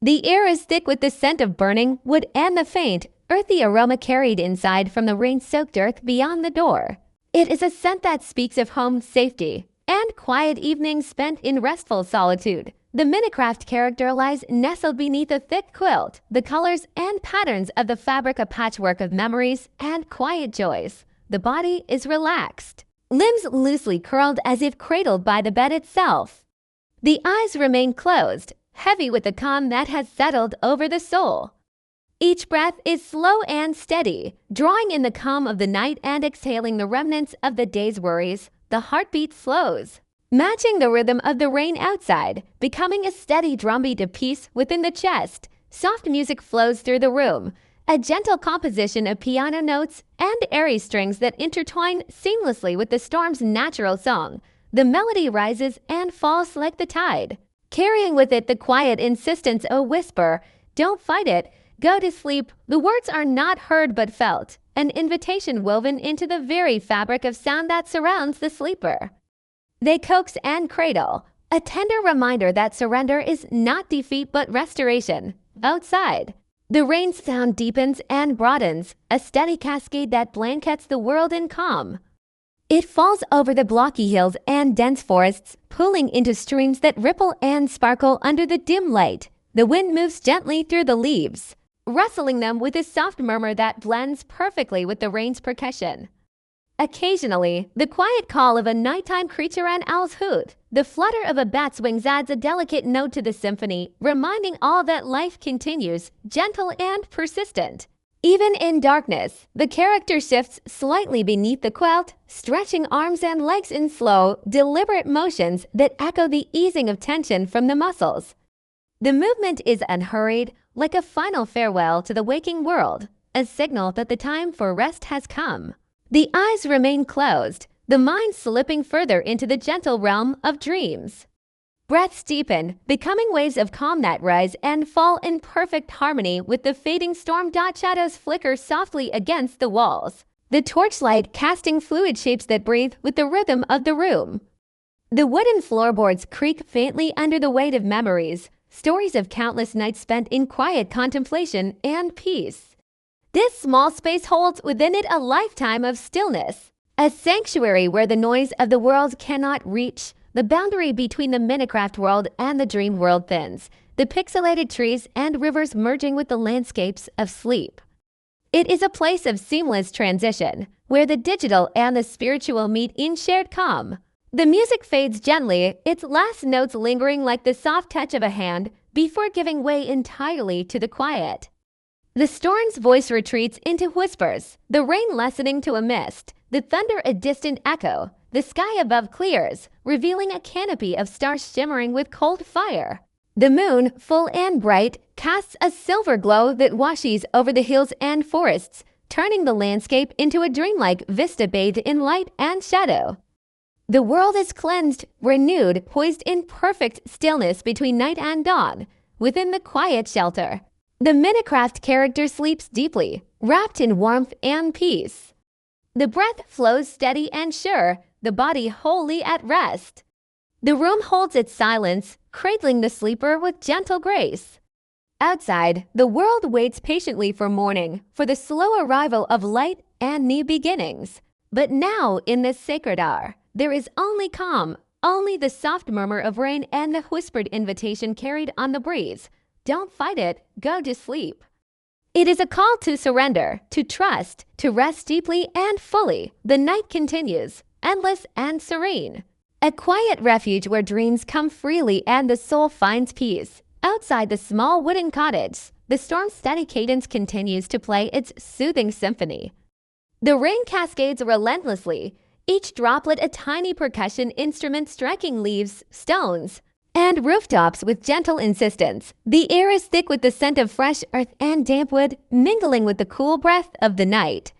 The air is thick with the scent of burning wood and the faint, earthy aroma carried inside from the rain-soaked earth beyond the door. It is a scent that speaks of home safety and quiet evenings spent in restful solitude. The Minecraft character lies nestled beneath a thick quilt, the colors and patterns of the fabric a patchwork of memories and quiet joys. The body is relaxed, limbs loosely curled as if cradled by the bed itself. The eyes remain closed, heavy with the calm that has settled over the soul. Each breath is slow and steady, drawing in the calm of the night and exhaling the remnants of the day's worries. The heartbeat slows, matching the rhythm of the rain outside, becoming a steady drumbeat of peace within the chest. Soft music flows through the room, a gentle composition of piano notes and airy strings that intertwine seamlessly with the storm's natural song. The melody rises and falls like the tide, carrying with it the quiet insistence, a whisper, "Don't fight it. Go to sleep." The words are not heard but felt, an invitation woven into the very fabric of sound that surrounds the sleeper. They coax and cradle, a tender reminder that surrender is not defeat but restoration. Outside, the rain's sound deepens and broadens, a steady cascade that blankets the world in calm. It falls over the blocky hills and dense forests, pooling into streams that ripple and sparkle under the dim light. The wind moves gently through the leaves, rustling them with a soft murmur that blends perfectly with the rain's percussion. Occasionally, the quiet call of a nighttime creature, an owl's hoot, the flutter of a bat's wings adds a delicate note to the symphony, reminding all that life continues, gentle and persistent. Even in darkness, the character shifts slightly beneath the quilt, stretching arms and legs in slow, deliberate motions that echo the easing of tension from the muscles. The movement is unhurried, like a final farewell to the waking world, a signal that the time for rest has come. The eyes remain closed, the mind slipping further into the gentle realm of dreams. Breaths deepen, becoming waves of calm that rise and fall in perfect harmony with the fading storm. Shadows flicker softly against the walls, the torchlight casting fluid shapes that breathe with the rhythm of the room. The wooden floorboards creak faintly under the weight of memories, stories of countless nights spent in quiet contemplation and peace. This small space holds within it a lifetime of stillness, a sanctuary where the noise of the world cannot reach. The boundary between the Minecraft world and the dream world thins, the pixelated trees and rivers merging with the landscapes of sleep. It is a place of seamless transition, where the digital and the spiritual meet in shared calm. The music fades gently, its last notes lingering like the soft touch of a hand before giving way entirely to the quiet. The storm's voice retreats into whispers, the rain lessening to a mist, the thunder a distant echo. The sky above clears, revealing a canopy of stars shimmering with cold fire. The moon, full and bright, casts a silver glow that washes over the hills and forests, turning the landscape into a dreamlike vista bathed in light and shadow. The world is cleansed, renewed, poised in perfect stillness between night and dawn. Within the quiet shelter, the Minecraft character sleeps deeply, wrapped in warmth and peace. The breath flows steady and sure, the body wholly at rest. The room holds its silence, cradling the sleeper with gentle grace. Outside, the world waits patiently for morning, for the slow arrival of light and new beginnings. But now, in this sacred hour, there is only calm, only the soft murmur of rain and the whispered invitation carried on the breeze. Don't fight it, go to sleep. It is a call to surrender, to trust, to rest deeply and fully. The night continues, endless and serene. A quiet refuge where dreams come freely and the soul finds peace. Outside the small wooden cottage, the storm's steady cadence continues to play its soothing symphony. The rain cascades relentlessly, each droplet a tiny percussion instrument striking leaves, stones, and rooftops with gentle insistence. The air is thick with the scent of fresh earth and damp wood, mingling with the cool breath of the night.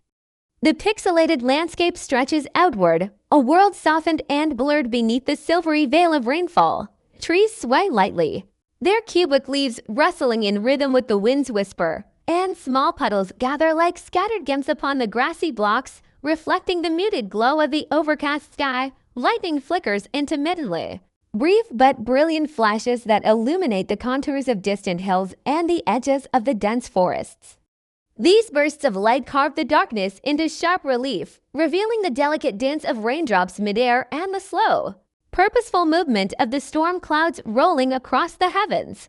The pixelated landscape stretches outward, a world softened and blurred beneath the silvery veil of rainfall. Trees sway lightly, their cubic leaves rustling in rhythm with the wind's whisper, and small puddles gather like scattered gems upon the grassy blocks, reflecting the muted glow of the overcast sky. Lightning flickers intermittently, brief but brilliant flashes that illuminate the contours of distant hills and the edges of the dense forests. These bursts of light carve the darkness into sharp relief, revealing the delicate dance of raindrops midair and the slow, purposeful movement of the storm clouds rolling across the heavens.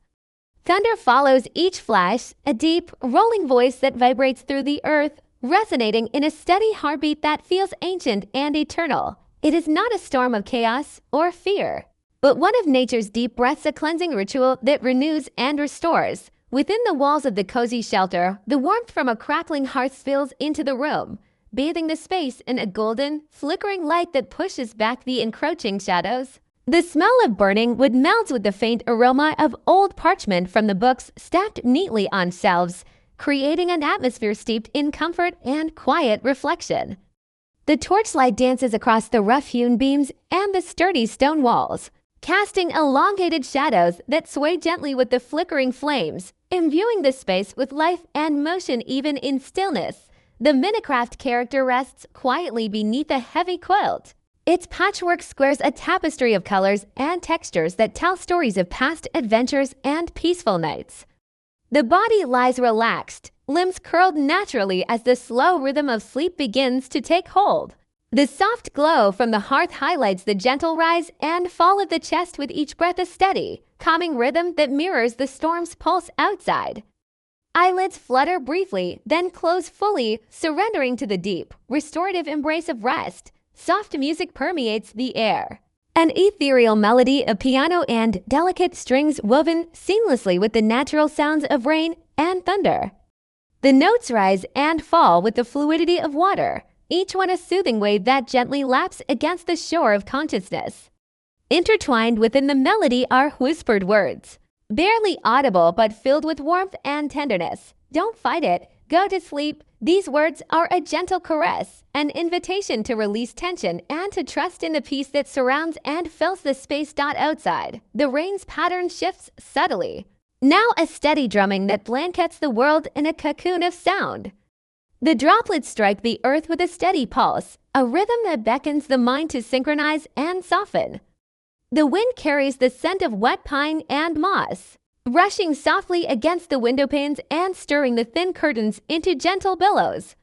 Thunder follows each flash, a deep, rolling voice that vibrates through the earth, resonating in a steady heartbeat that feels ancient and eternal. It is not a storm of chaos or fear, but one of nature's deep breaths, a cleansing ritual that renews and restores. Within the walls of the cozy shelter, the warmth from a crackling hearth spills into the room, bathing the space in a golden, flickering light that pushes back the encroaching shadows. The smell of burning wood melds with the faint aroma of old parchment from the books stacked neatly on shelves, creating an atmosphere steeped in comfort and quiet reflection. The torchlight dances across the rough-hewn beams and the sturdy stone walls, casting elongated shadows that sway gently with the flickering flames, imbuing the space with life and motion even in stillness. The Minecraft character rests quietly beneath a heavy quilt. Its patchwork squares a tapestry of colors and textures that tell stories of past adventures and peaceful nights. The body lies relaxed, limbs curled naturally as the slow rhythm of sleep begins to take hold. The soft glow from the hearth highlights the gentle rise and fall of the chest with each breath, a steady, calming rhythm that mirrors the storm's pulse outside. Eyelids flutter briefly, then close fully, surrendering to the deep, restorative embrace of rest. Soft music permeates the air. An ethereal melody of piano and delicate strings woven seamlessly with the natural sounds of rain and thunder. The notes rise and fall with the fluidity of water, each one a soothing wave that gently laps against the shore of consciousness. Intertwined within the melody are whispered words, barely audible but filled with warmth and tenderness. Don't fight it, go to sleep. These words are a gentle caress, an invitation to release tension and to trust in the peace that surrounds and fills the space. Outside, the rain's pattern shifts subtly. Now a steady drumming that blankets the world in a cocoon of sound. The droplets strike the earth with a steady pulse, a rhythm that beckons the mind to synchronize and soften. The wind carries the scent of wet pine and moss, rushing softly against the window panes and stirring the thin curtains into gentle billows.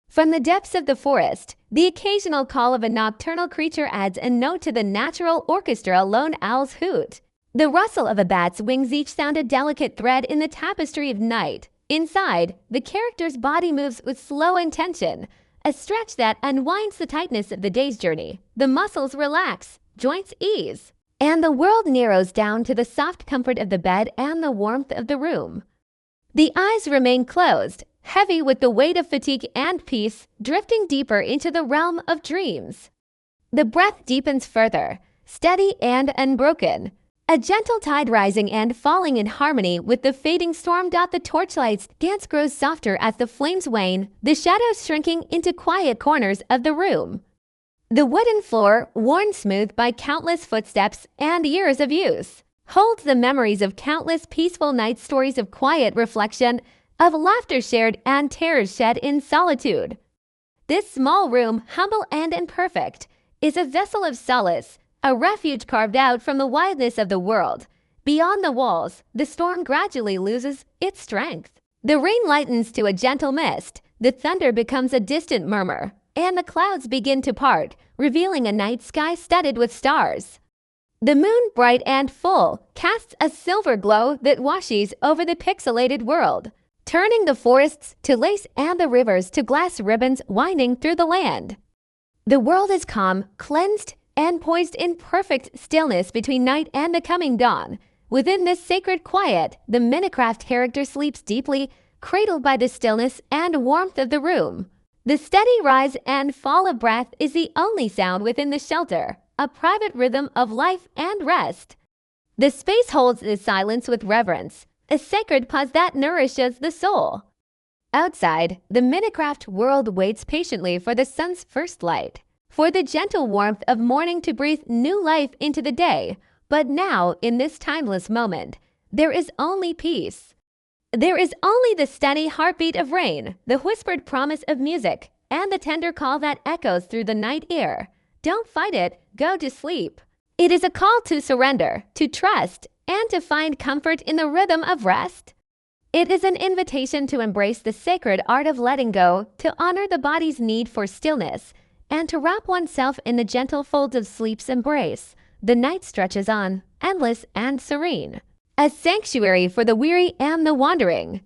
From the depths of the forest, the occasional call of a nocturnal creature adds a note to the natural orchestra. A lone owl's hoot. The rustle of a bat's wings each sound a delicate thread in the tapestry of night. Inside, the character's body moves with slow intention, a stretch that unwinds the tightness of the day's journey. The muscles relax, joints ease, and the world narrows down to the soft comfort of the bed and the warmth of the room. The eyes remain closed, heavy with the weight of fatigue and peace, drifting deeper into the realm of dreams. The breath deepens further, steady and unbroken, a gentle tide rising and falling in harmony with the fading storm. The torchlight's dance grows softer as the flames wane, the shadows shrinking into quiet corners of the room. The wooden floor, worn smooth by countless footsteps and years of use, holds the memories of countless peaceful nights, stories of quiet reflection, of laughter shared and tears shed in solitude. This small room, humble and imperfect, is a vessel of solace, a refuge carved out from the wideness of the world. Beyond the walls, the storm gradually loses its strength. The rain lightens to a gentle mist, the thunder becomes a distant murmur, and the clouds begin to part, revealing a night sky studded with stars. The moon, bright and full, casts a silver glow that washes over the pixelated world, turning the forests to lace and the rivers to glass ribbons winding through the land. The world is calm, cleansed, and poised in perfect stillness between night and the coming dawn. Within this sacred quiet, the Minecraft character sleeps deeply, cradled by the stillness and warmth of the room. The steady rise and fall of breath is the only sound within the shelter, a private rhythm of life and rest. The space holds this silence with reverence, a sacred pause that nourishes the soul. Outside, the Minecraft world waits patiently for the sun's first light, for the gentle warmth of morning to breathe new life into the day. But now, in this timeless moment, there is only peace. There is only the steady heartbeat of rain, the whispered promise of music, and the tender call that echoes through the night air. Don't fight it, go to sleep. It is a call to surrender, to trust, and to find comfort in the rhythm of rest. It is an invitation to embrace the sacred art of letting go, to honor the body's need for stillness, and to wrap oneself in the gentle folds of sleep's embrace. The night stretches on, endless and serene, a sanctuary for the weary and the wandering.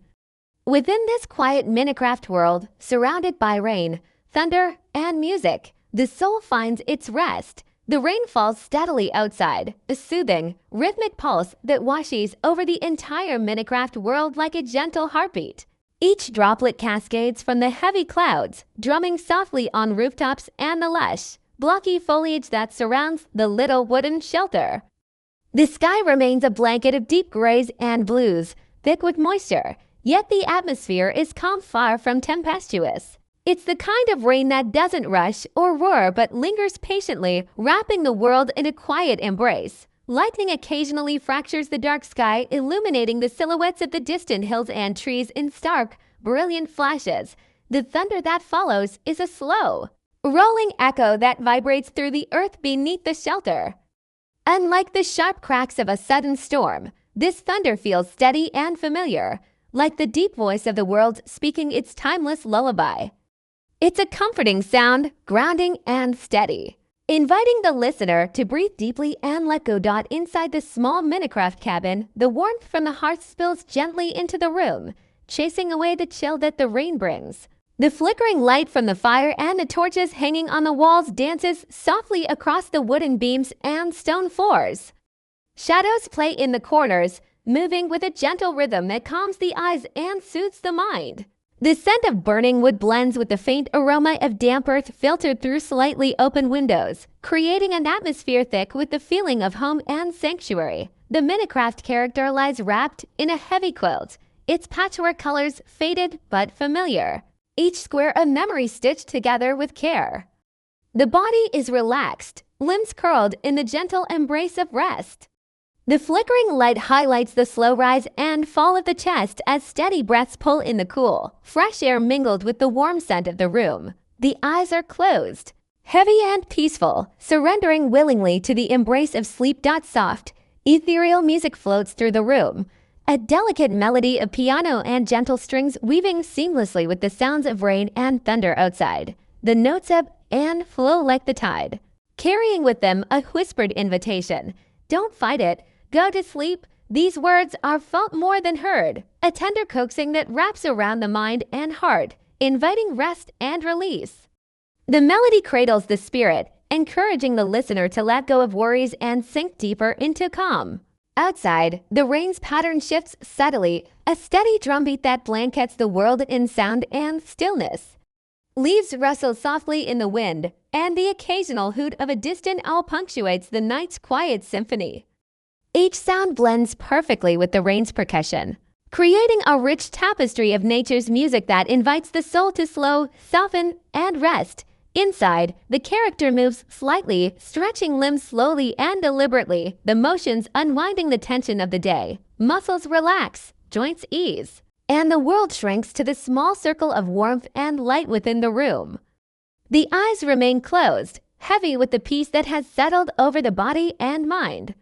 Within this quiet Minecraft world, surrounded by rain, thunder, and music, the soul finds its rest. The rain falls steadily outside, a soothing, rhythmic pulse that washes over the entire Minecraft world like a gentle heartbeat. Each droplet cascades from the heavy clouds, drumming softly on rooftops and the lush, blocky foliage that surrounds the little wooden shelter. The sky remains a blanket of deep grays and blues, thick with moisture, yet the atmosphere is calm, far from tempestuous. It's the kind of rain that doesn't rush or roar but lingers patiently, wrapping the world in a quiet embrace. Lightning occasionally fractures the dark sky, illuminating the silhouettes of the distant hills and trees in stark, brilliant flashes. The thunder that follows is a slow, rolling echo that vibrates through the earth beneath the shelter. Unlike the sharp cracks of a sudden storm, this thunder feels steady and familiar, like the deep voice of the world speaking its timeless lullaby. It's a comforting sound, grounding and steady, inviting the listener to breathe deeply and let go. Inside this small Minecraft cabin, the warmth from the hearth spills gently into the room, chasing away the chill that the rain brings. The flickering light from the fire and the torches hanging on the walls dances softly across the wooden beams and stone floors. Shadows play in the corners, moving with a gentle rhythm that calms the eyes and soothes the mind. The scent of burning wood blends with the faint aroma of damp earth filtered through slightly open windows, creating an atmosphere thick with the feeling of home and sanctuary. The Minecraft character lies wrapped in a heavy quilt, its patchwork colors faded but familiar, each square a memory stitched together with care. The body is relaxed, limbs curled in the gentle embrace of rest. The flickering light highlights the slow rise and fall of the chest as steady breaths pull in the cool, fresh air mingled with the warm scent of the room. The eyes are closed, heavy and peaceful, surrendering willingly to the embrace of sleep. Soft, ethereal music floats through the room, a delicate melody of piano and gentle strings weaving seamlessly with the sounds of rain and thunder outside. The notes ebb and flow like the tide, carrying with them a whispered invitation. Don't fight it. Go to sleep. These words are felt more than heard, a tender coaxing that wraps around the mind and heart, inviting rest and release. The melody cradles the spirit, encouraging the listener to let go of worries and sink deeper into calm. Outside, the rain's pattern shifts subtly, a steady drumbeat that blankets the world in sound and stillness. Leaves rustle softly in the wind, and the occasional hoot of a distant owl punctuates the night's quiet symphony. Each sound blends perfectly with the rain's percussion, creating a rich tapestry of nature's music that invites the soul to slow, soften, and rest. Inside, the character moves slightly, stretching limbs slowly and deliberately, the motions unwinding the tension of the day. Muscles relax, joints ease, and the world shrinks to the small circle of warmth and light within the room. The eyes remain closed, heavy with the peace that has settled over the body and mind.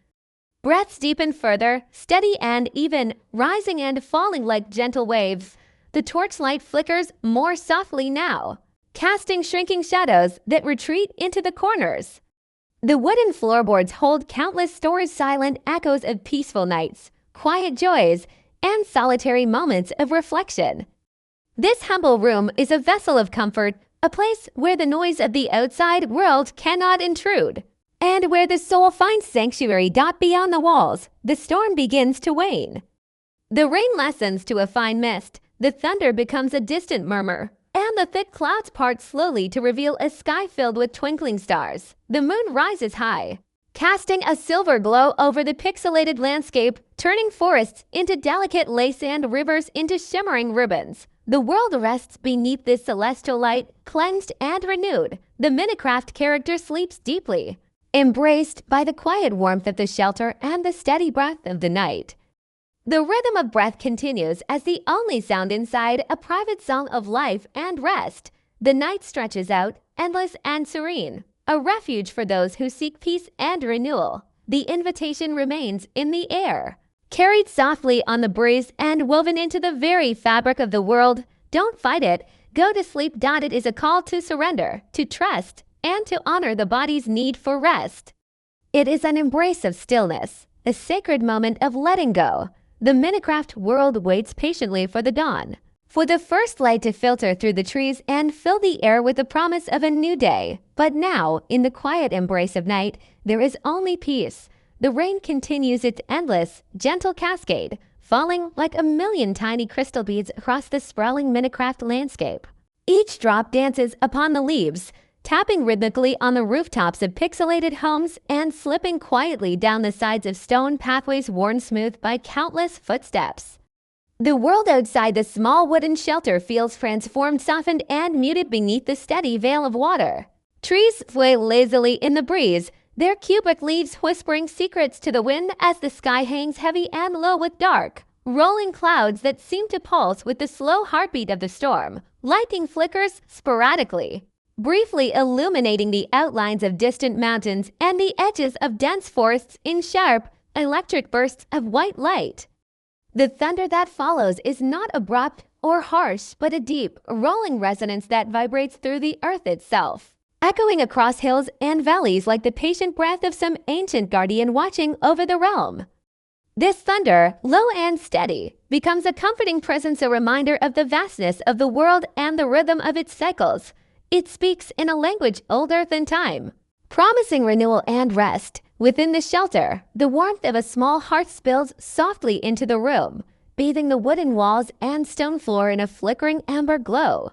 Breaths deepen further, steady and even, rising and falling like gentle waves. The torchlight flickers more softly now, casting shrinking shadows that retreat into the corners. The wooden floorboards hold countless stories, silent echoes of peaceful nights, quiet joys, and solitary moments of reflection. This humble room is a vessel of comfort, a place where the noise of the outside world cannot intrude, and where the soul finds sanctuary. Beyond the walls, the storm begins to wane. The rain lessens to a fine mist, the thunder becomes a distant murmur, and the thick clouds part slowly to reveal a sky filled with twinkling stars. The moon rises high, casting a silver glow over the pixelated landscape, turning forests into delicate lace and rivers into shimmering ribbons. The world rests beneath this celestial light, cleansed and renewed. The Minecraft character sleeps deeply, embraced by the quiet warmth of the shelter and the steady breath of the night. The rhythm of breath continues as the only sound inside, a private song of life and rest. The night stretches out, endless and serene, a refuge for those who seek peace and renewal. The invitation remains in the air, carried softly on the breeze and woven into the very fabric of the world. Don't fight it. Go to sleep. It is a call to surrender, to trust, and to honor the body's need for rest. It is an embrace of stillness, a sacred moment of letting go. The Minecraft world waits patiently for the dawn, for the first light to filter through the trees and fill the air with the promise of a new day. But now, in the quiet embrace of night, there is only peace. The rain continues its endless, gentle cascade, falling like a million tiny crystal beads across the sprawling Minecraft landscape. Each drop dances upon the leaves, tapping rhythmically on the rooftops of pixelated homes and slipping quietly down the sides of stone pathways worn smooth by countless footsteps. The world outside the small wooden shelter feels transformed, softened, and muted beneath the steady veil of water. Trees sway lazily in the breeze, their cubic leaves whispering secrets to the wind as the sky hangs heavy and low with dark, rolling clouds that seem to pulse with the slow heartbeat of the storm. Lightning flickers sporadically, briefly illuminating the outlines of distant mountains and the edges of dense forests in sharp, electric bursts of white light. The thunder that follows is not abrupt or harsh, but a deep, rolling resonance that vibrates through the earth itself, echoing across hills and valleys like the patient breath of some ancient guardian watching over the realm. This thunder, low and steady, becomes a comforting presence, a reminder of the vastness of the world and the rhythm of its cycles. It speaks in a language older than time, promising renewal and rest. Within the shelter, the warmth of a small hearth spills softly into the room, bathing the wooden walls and stone floor in a flickering amber glow.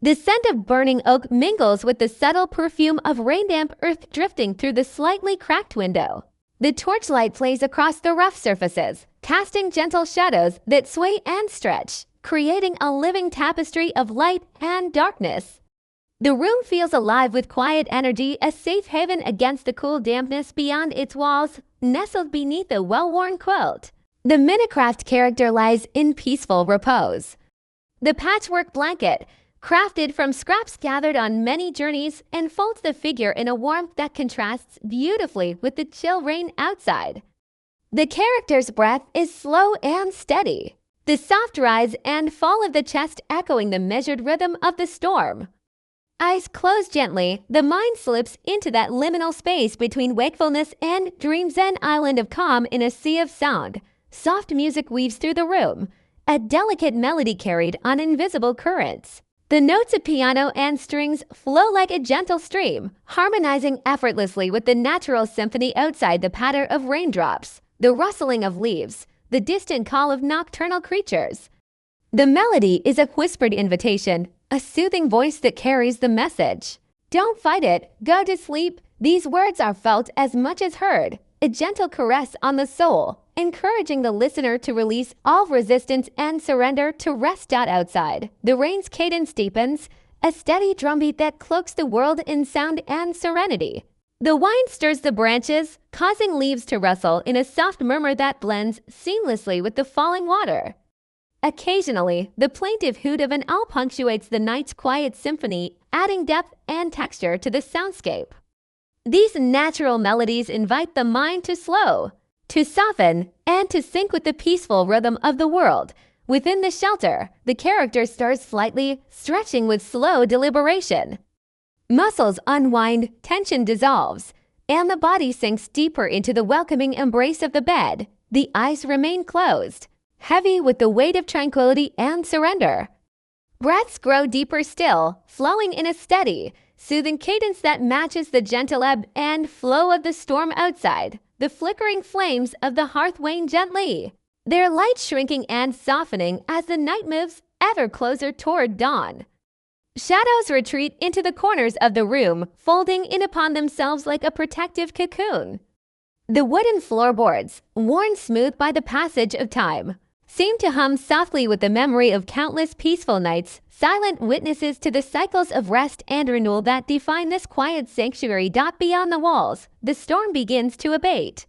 The scent of burning oak mingles with the subtle perfume of rain-damp earth drifting through the slightly cracked window. The torchlight plays across the rough surfaces, casting gentle shadows that sway and stretch, creating a living tapestry of light and darkness. The room feels alive with quiet energy, a safe haven against the cool dampness beyond its walls, nestled beneath a well-worn quilt. The Minecraft character lies in peaceful repose. The patchwork blanket, crafted from scraps gathered on many journeys, enfolds the figure in a warmth that contrasts beautifully with the chill rain outside. The character's breath is slow and steady, the soft rise and fall of the chest echoing the measured rhythm of the storm. Eyes closed gently, the mind slips into that liminal space between wakefulness and dream, Zen island of calm in a sea of sound. Soft music weaves through the room, a delicate melody carried on invisible currents. The notes of piano and strings flow like a gentle stream, harmonizing effortlessly with the natural symphony outside. The patter of raindrops, the rustling of leaves, the distant call of nocturnal creatures. The melody is a whispered invitation, a soothing voice that carries the message. Don't fight it, go to sleep. These words are felt as much as heard, a gentle caress on the soul, encouraging the listener to release all resistance and surrender to rest. Outside, the rain's cadence deepens, a steady drumbeat that cloaks the world in sound and serenity. The wind stirs the branches, causing leaves to rustle in a soft murmur that blends seamlessly with the falling water. Occasionally, the plaintive hoot of an owl punctuates the night's quiet symphony, adding depth and texture to the soundscape. These natural melodies invite the mind to slow, to soften, and to sync with the peaceful rhythm of the world. Within the shelter, the character starts slightly, stretching with slow deliberation. Muscles unwind, tension dissolves, and the body sinks deeper into the welcoming embrace of the bed. The eyes remain closed, heavy with the weight of tranquility and surrender. Breaths grow deeper still, flowing in a steady, soothing cadence that matches the gentle ebb and flow of the storm outside. The flickering flames of the hearth wane gently, their light shrinking and softening as the night moves ever closer toward dawn. Shadows retreat into the corners of the room, folding in upon themselves like a protective cocoon. The wooden floorboards, worn smooth by the passage of time, seem to hum softly with the memory of countless peaceful nights, silent witnesses to the cycles of rest and renewal that define this quiet sanctuary. Beyond the walls, the storm begins to abate.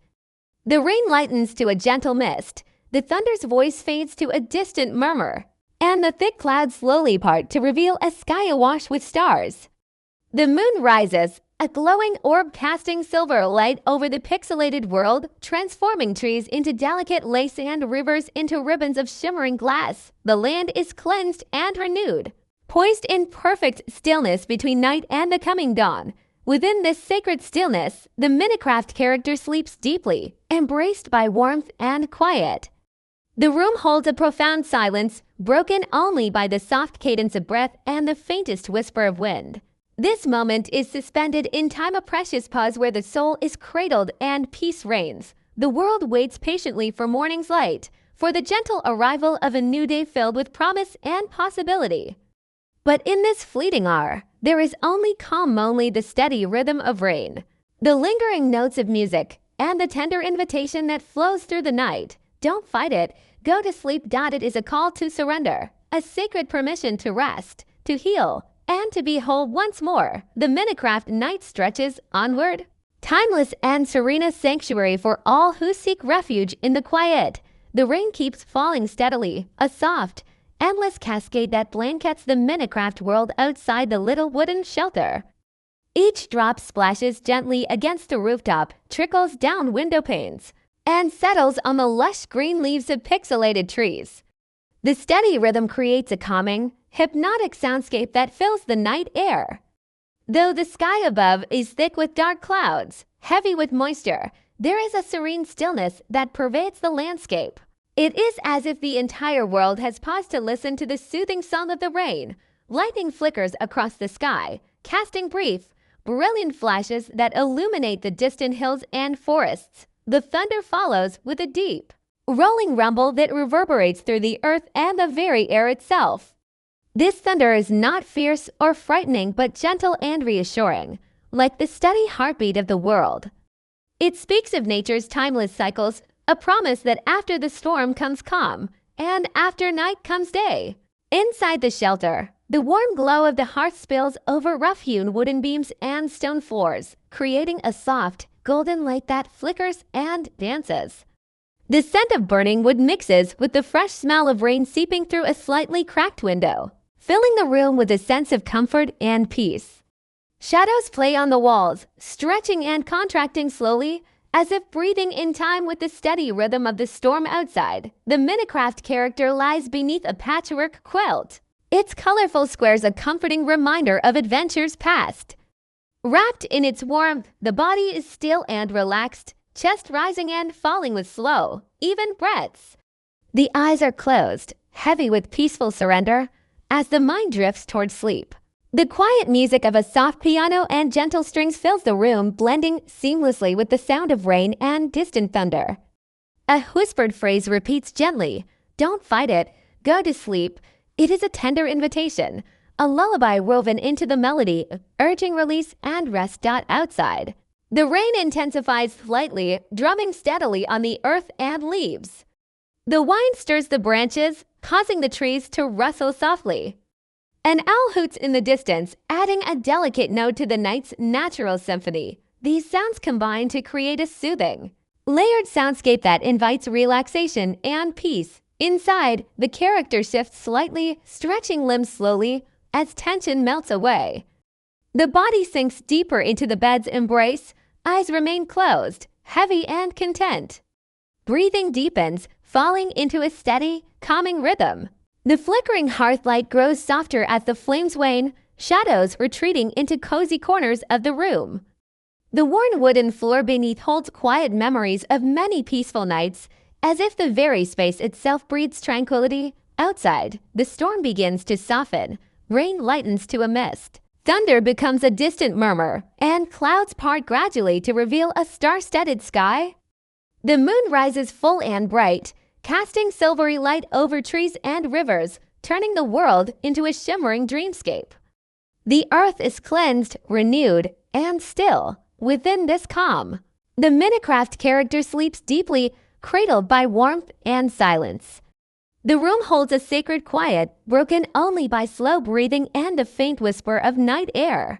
The rain lightens to a gentle mist, the thunder's voice fades to a distant murmur, and the thick clouds slowly part to reveal a sky awash with stars. The moon rises, a glowing orb casting silver light over the pixelated world, transforming trees into delicate lace and rivers into ribbons of shimmering glass. The land is cleansed and renewed, poised in perfect stillness between night and the coming dawn. Within this sacred stillness, the Minecraft character sleeps deeply, embraced by warmth and quiet. The room holds a profound silence, broken only by the soft cadence of breath and the faintest whisper of wind. This moment is suspended in time, a precious pause where the soul is cradled and peace reigns. The world waits patiently for morning's light, for the gentle arrival of a new day filled with promise and possibility. But in this fleeting hour, there is only calm, only the steady rhythm of rain, the lingering notes of music, and the tender invitation that flows through the night. Don't fight it. Go to sleep. It is a call to surrender, a sacred permission to rest, to heal, and to be whole once more. The Minecraft night stretches onward, timeless and serene, a sanctuary for all who seek refuge in the quiet. The rain keeps falling steadily, a soft, endless cascade that blankets the Minecraft world outside the little wooden shelter. Each drop splashes gently against the rooftop, trickles down window panes, and settles on the lush green leaves of pixelated trees. The steady rhythm creates a calming, hypnotic soundscape that fills the night air. Though the sky above is thick with dark clouds, heavy with moisture, there is a serene stillness that pervades the landscape. It is as if the entire world has paused to listen to the soothing sound of the rain. Lightning flickers across the sky, casting brief, brilliant flashes that illuminate the distant hills and forests. The thunder follows with a deep, rolling rumble that reverberates through the earth and the very air itself. This thunder is not fierce or frightening, but gentle and reassuring, like the steady heartbeat of the world. It speaks of nature's timeless cycles, a promise that after the storm comes calm, and after night comes day. Inside the shelter, the warm glow of the hearth spills over rough-hewn wooden beams and stone floors, creating a soft, golden light that flickers and dances. The scent of burning wood mixes with the fresh smell of rain seeping through a slightly cracked window, filling the room with a sense of comfort and peace. Shadows play on the walls, stretching and contracting slowly, as if breathing in time with the steady rhythm of the storm outside. The Minecraft character lies beneath a patchwork quilt, its colorful squares a comforting reminder of adventures past. Wrapped in its warmth, the body is still and relaxed, chest rising and falling with slow, even breaths. The eyes are closed, heavy with peaceful surrender, as the mind drifts toward sleep. The quiet music of a soft piano and gentle strings fills the room, blending seamlessly with the sound of rain and distant thunder. A whispered phrase repeats gently, "Don't fight it, go to sleep." It is a tender invitation, a lullaby woven into the melody, urging release and rest. Outside, the rain intensifies slightly, drumming steadily on the earth and leaves. The wind stirs the branches, causing the trees to rustle softly. An owl hoots in the distance, adding a delicate note to the night's natural symphony. These sounds combine to create a soothing, layered soundscape that invites relaxation and peace. Inside, the character shifts slightly, stretching limbs slowly as tension melts away. The body sinks deeper into the bed's embrace, eyes remain closed, heavy and content. Breathing deepens, falling into a steady, calming rhythm. The flickering hearth light grows softer as the flames wane, shadows retreating into cozy corners of the room. The worn wooden floor beneath holds quiet memories of many peaceful nights, as if the very space itself breathes tranquility. Outside, the storm begins to soften, rain lightens to a mist. Thunder becomes a distant murmur, and clouds part gradually to reveal a star-studded sky. The moon rises full and bright, casting silvery light over trees and rivers, turning the world into a shimmering dreamscape. The earth is cleansed, renewed, and still within this calm. The Minecraft character sleeps deeply, cradled by warmth and silence. The room holds a sacred quiet, broken only by slow breathing and the faint whisper of night air.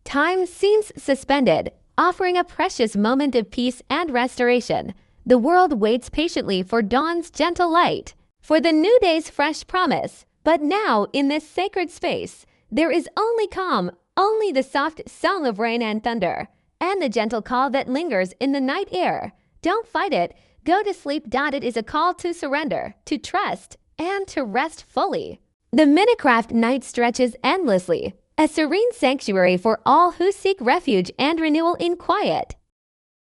Time seems suspended, offering a precious moment of peace and restoration. The world waits patiently for dawn's gentle light, for the new day's fresh promise. But now, in this sacred space, there is only calm, only the soft song of rain and thunder, and the gentle call that lingers in the night air. Don't fight it. Go to sleep. It is a call to surrender, to trust, and to rest fully. The Minecraft night stretches endlessly, a serene sanctuary for all who seek refuge and renewal in quiet.